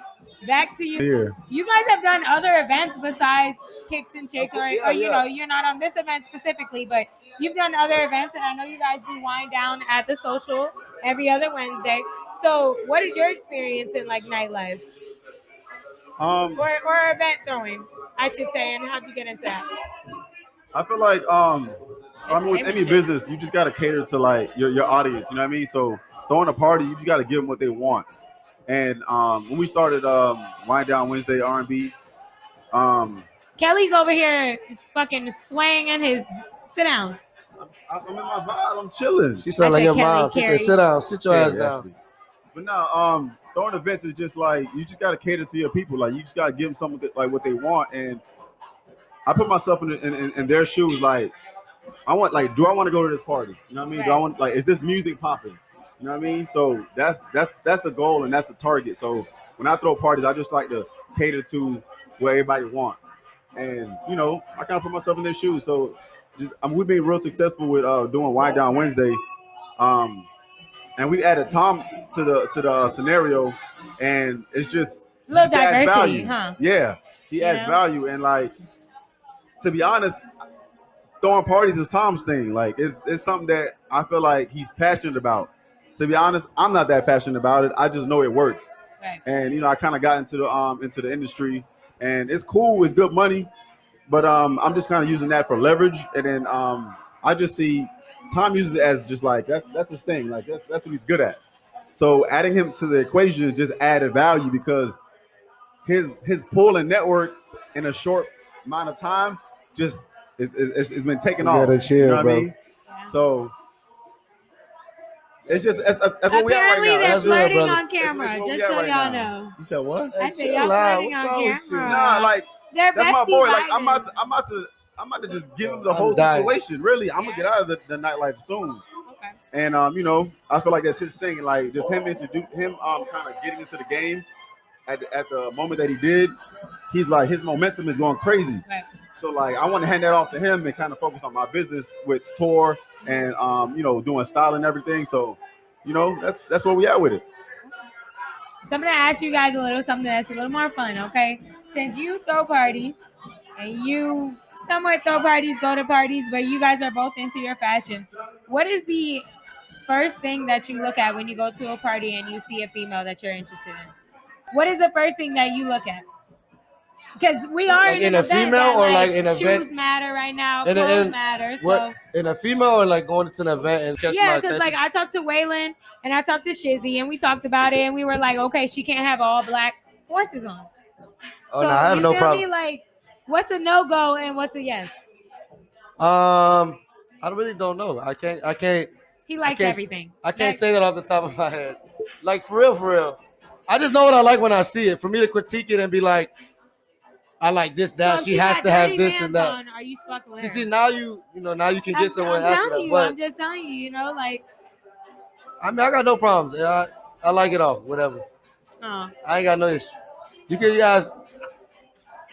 B: back to you.
K: Here.
B: You guys have done other events besides Kickz and Chickz, or you know, you're not on this event specifically, but you've done other events, and I know you guys do wind down at the social every other Wednesday. So, what is your experience in like nightlife or event throwing, I should say, and how'd you get into that?
K: I feel like I mean, with any business, you just gotta cater to like your audience. You know what I mean? So throwing a party, you just gotta give them what they want. And when we started Wind Down Wednesday R&B,
B: Kelly's over here fucking swaying in his sit down.
K: I'm in my vibe. I'm chilling.
J: She sound like your mom. She said, "Sit down. Sit your ass down."
K: Actually. But no, throwing events is just like you just gotta cater to your people. Like you just gotta give them something like what they want. And I put myself in their shoes. Like I want, like, do I want to go to this party? You know what I mean?
B: Right.
K: Do I want, like, is this music popping? You know what I mean? So that's the goal and that's the target. So when I throw parties, I just like to cater to what everybody want. And you know, I kind of put myself in their shoes. So we've been real successful with doing Wind Down Wednesday. And we added Tom to the scenario, and it's just
B: A little
K: he adds
B: diversity,
K: value.
B: huh?
K: Yeah, he adds value, and like, to be honest, throwing parties is Tom's thing. Like, it's something that I feel like he's passionate about. To be honest, I'm not that passionate about it. I just know it works.
B: Right.
K: And you know, I kind of got into the industry, and it's cool. It's good money, but I'm just kind of using that for leverage. And then I just see Tom uses it as just like that's his thing. Like that's what he's good at. So adding him to the equation just added value because his pull and network in a short amount of time just it's been taken off.
J: gotta chill,
K: you know what
J: bro.
K: I mean? So it's just that's what we are right
B: Apparently,
K: now.
B: they're
K: That's
B: flirting
K: brother.
B: on camera,
K: That's what we
B: just
K: at
B: so
K: right
B: y'all
K: now.
B: know.
K: You said what?
B: I said
J: chill
B: y'all
J: out.
B: flirting
J: What's
B: on
J: wrong with you?
B: camera.
K: Nah, like
B: They're
K: that's my
B: bestie
K: boy. Like
B: vibing.
K: I'm about to just give him the
J: I'm
K: whole
J: dying.
K: situation. Really, I'm gonna get out of the nightlife soon.
B: Okay.
K: And you know, I feel like that's his thing. And like just him kind of getting into the game at the moment that he did, he's like his momentum is going crazy.
B: Right.
K: So like I want to hand that off to him and kind of focus on my business with tour and you know, doing style and everything. So you know, that's where we at with it.
B: So I'm gonna ask you guys a little something that's a little more fun, okay? Since you throw parties and you somewhat throw parties, go to parties, but you guys are both into your fashion, what is the first thing that you look at when you go to a party and you see a female that you're interested in? What is the first thing that you look at? Because we are
J: Like
B: in
J: in
B: an
J: a
B: event
J: female
B: that,
J: or like in an
B: shoes
J: event?
B: matter right now,
J: In a-
B: clothes
J: in-
B: matter. So
J: What in a female or like going to an event and catch my
B: yeah,
J: attention?
B: because like I talked to Waylon and I talked to Shizzy and we talked about it and we were like, okay, she can't have all black forces on.
J: Oh, no, I have
B: you
J: no
B: feel
J: problem.
B: me? Like, what's a no go and what's a yes?
J: I really don't know. I can't.
B: He likes
J: can't-
B: everything.
J: I can't
B: Next.
J: say that off the top of my head. Like for real. I just know what I like when I see it. For me to critique it and be like, I like this, that.
B: So if
J: she has
B: got
J: to have
B: dirty
J: this
B: Vans
J: and that.
B: on, are you fucking with her?
J: See, now you can get somewhere and
B: I'm
J: ask for
B: telling
J: that.
B: you,
J: But
B: I'm just telling you, you know, like,
J: I mean, I got no problems. I like it all. Whatever.
B: oh.
J: I ain't got no issue. You guys.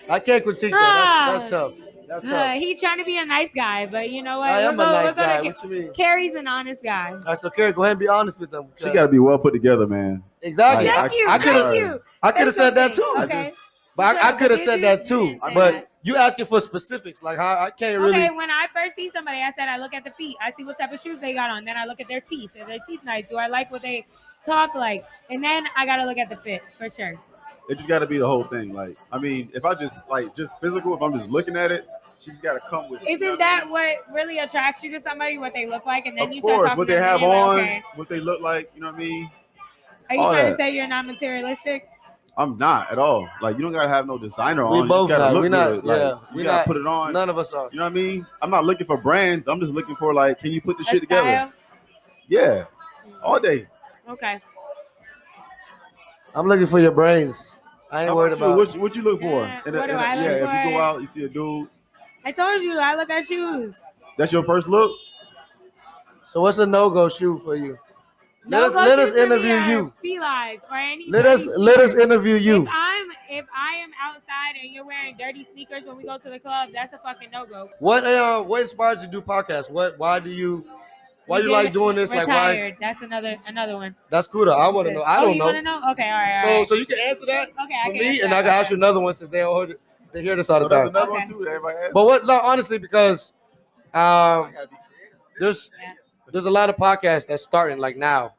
J: I can't critique that. That's tough. That's tough.
B: He's trying to be a nice guy, but you know what?
J: I am a nice
B: gonna
J: guy.
B: get-
J: What you mean?
B: Carrie's an honest guy.
J: All right, so Kerry, go ahead and be honest with them.
K: She got to be well put together, man.
J: Exactly.
K: Like,
B: Thank you.
J: I could've-
B: Thank you.
J: I could have
B: Say
J: said that
B: something.
J: too.
B: Okay.
J: But I could have
B: You
J: said
B: did-
J: that
B: you
J: too.
B: didn't say
J: But
B: that.
J: you asking for specifics. Like how I can't really.
B: Okay, when I first see somebody, I said I look at the feet. I see what type of shoes they got on. Then I look at their teeth. Are their teeth nice? Do I like what they talk like? And then I gotta look at the fit for sure.
K: It just got to be the whole thing. Like, I mean, if I just physical, if I'm just looking at it, she just got to come with it.
B: Isn't that what really attracts you to somebody? What they look like, and then
K: Of
B: you start
K: course,
B: talking
K: what they
B: to them,
K: have
B: and you're
K: on,
B: like, okay.
K: what they look like, you know what I mean?
B: Are you
K: all
B: trying
K: that.
B: to say you're not materialistic?
K: I'm not at all. Like, you don't gotta have no designer on.
J: We
K: You
J: both
K: just gotta
J: not.
K: look
J: We not.
K: good. Like,
J: Yeah.
K: you
J: We
K: gotta
J: not.
K: put it on.
J: None of us are.
K: You know what I mean? I'm not looking for brands. I'm just looking for, like, can you put the
B: A
K: shit together?
B: style?
K: Yeah, all day.
B: Okay.
J: I'm looking for your brains. I ain't
K: How
J: worried
K: about you?
J: about.
K: What you look for?
B: Yeah, what do I look
K: if you
B: for?
K: go out, you see a dude.
B: I told you I look at shoes.
K: That's your first look.
J: So what's a no-go shoe for you? Let
B: No
J: us interview you.
B: Felines or any.
J: Let us interview you.
B: If I am outside and you're wearing dirty sneakers when we go to the club, that's a fucking no go.
J: What inspires you to do podcasts? Why do you like doing this?
B: Retired.
J: Like why?
B: That's another one.
J: That's cool though. I want to know. I don't
B: you
J: know.
B: want to know? Okay, all right.
J: So you can answer that
B: Okay,
J: for me, and I can ask you another one since they hear this all the time.
K: That's another one too. Everybody asks.
J: But what? No, honestly, because there's a lot of podcasts that's starting like now.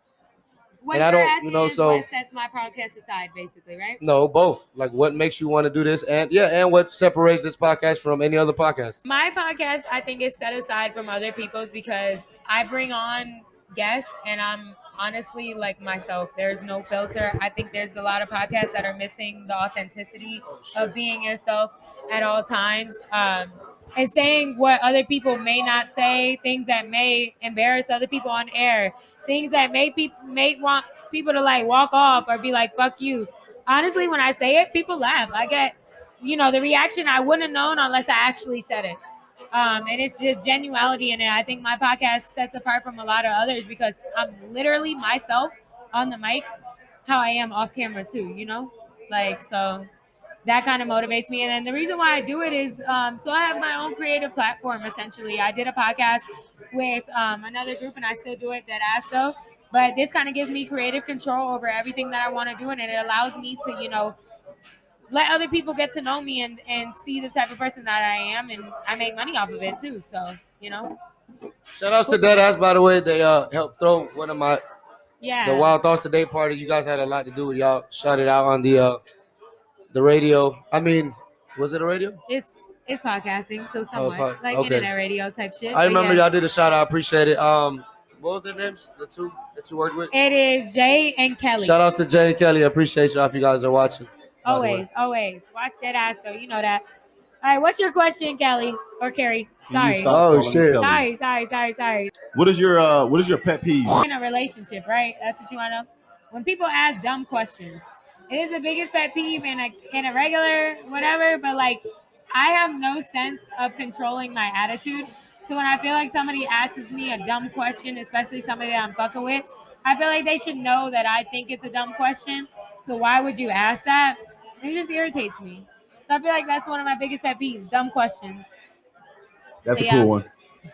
B: What
J: and I
B: you're
J: don't,
B: asking
J: you know,
B: is
J: so
B: what sets my podcast aside, basically, right?
J: no, both. Like, what makes you want to do this, and what separates this podcast from any other podcast?
B: My podcast, I think, is set aside from other people's because I bring on guests, and I'm honestly like myself. There's no filter. I think there's a lot of podcasts that are missing the authenticity of being yourself at all times, and saying what other people may not say, things that may embarrass other people on air. Things that may want people to like walk off or be like, fuck you. Honestly, when I say it, people laugh. I get, the reaction I wouldn't have known unless I actually said it. And it's just genuality in it. I think my podcast sets apart from a lot of others because I'm literally myself on the mic, how I am off camera too, so that kind of motivates me. And then the reason why I do it is, so I have my own creative platform, essentially. I did a podcast with another group, and I still do it, Dead Ass though. But this kind of gives me creative control over everything that I want to do, and it allows me to, let other people get to know me and see the type of person that I am, and I make money off of it too. So,
J: Shout outs to Dead Ass, by the way. They helped throw one of the
B: yeah,
J: Wild Thoughts Today party. You guys had a lot to do with y'all. Shout it out on the radio. I mean, was it a radio?
B: It's podcasting, so somewhat like
J: okay.
B: internet radio type shit.
J: I remember y'all did a shout out. I appreciate it. What was their names? The two that you worked with?
B: It is Jay and Kelly.
J: Shout outs to Jay and Kelly. I appreciate y'all if you guys are watching.
B: Always. Watch that ass though. You know that. All right, what's your question, Kelly or Kerry? Sorry.
J: Oh shit.
B: Sorry.
K: What is your pet peeve?
B: In a relationship, right? That's what you want to know. When people ask dumb questions, it is the biggest pet peeve in a regular whatever. But like, I have no sense of controlling my attitude. So when I feel like somebody asks me a dumb question, especially somebody that I'm fucking with, I feel like they should know that I think it's a dumb question. So why would you ask that? It just irritates me. So I feel like that's one of my biggest pet peeves, dumb questions.
K: That's a cool one.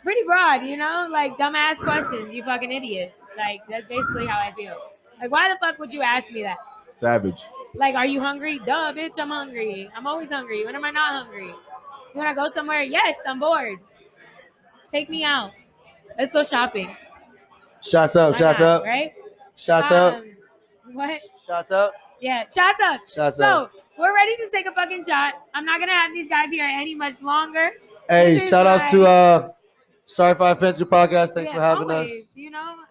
B: Pretty broad, like dumbass questions, you fucking idiot. Like, that's basically how I feel. Like, why the fuck would you ask me that?
K: Savage.
B: Like, are you hungry? Duh, bitch, I'm hungry. I'm always hungry. When am I not hungry? You want to go somewhere? Yes, I'm bored. Take me out. Let's go shopping.
J: Shots up.
B: Right?
J: Shots up.
B: What?
J: Shots up.
B: Yeah, shots up.
J: Shots
B: so,
J: up.
B: We're ready to take a fucking shot. I'm not going to have these guys here any much longer.
J: Hey, shout outs to Sorry if I offended your podcast. Thanks for having
B: always,
J: us.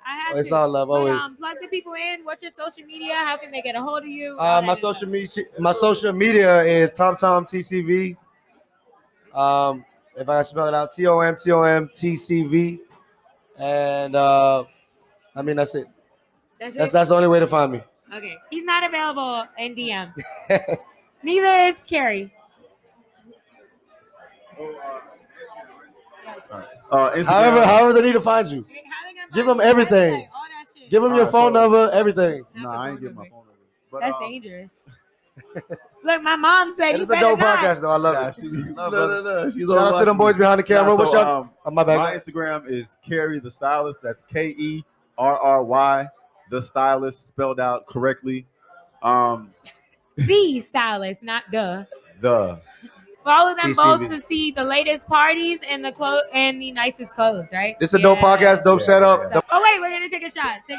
B: I have
J: It's
B: to.
J: all love, always.
B: But, plug the people in. What's your social media? How can they get a hold of you?
J: My social media is TomTomTCV. If I spell it out, TomTCV. And that's it. That's the only way to find me.
B: Okay. He's not available in DM. Neither is Kerry.
J: However they need to find you. Give them everything. Give them your phone number, everything.
K: No, I ain't giving my phone number. But,
B: that's dangerous. Look, my mom said you
J: it's
B: better
J: a dope
B: not.
J: podcast, though. I love it.
K: No.
J: Shout out to them boys behind the camera. What's up? My bad.
K: My Instagram is Kerry the Stylist. That's Kerry, the Stylist, spelled out correctly.
B: The Stylist, not the.
K: The.
B: Follow them
J: TCV.
B: both to see the latest parties and the nicest clothes, right?
J: This is a dope podcast, dope setup.
B: So, wait, we're gonna take a shot.
A: Yo,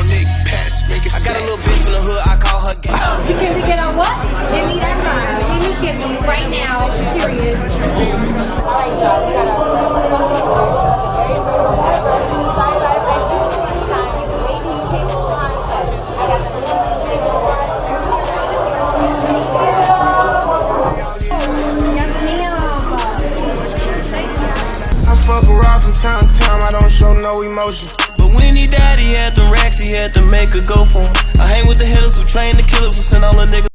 A: Nick, pass, make it. I got a little bitch in the hood, I call her gay.
B: You care to get on what? Give me that time. Give me shit right now. Period. All right, y'all. We
A: I fuck around from time to time, I don't show no emotion. But when he died, he had them racks, he had to make a go for him. I hang with the hitters who train the killers who send all the niggas.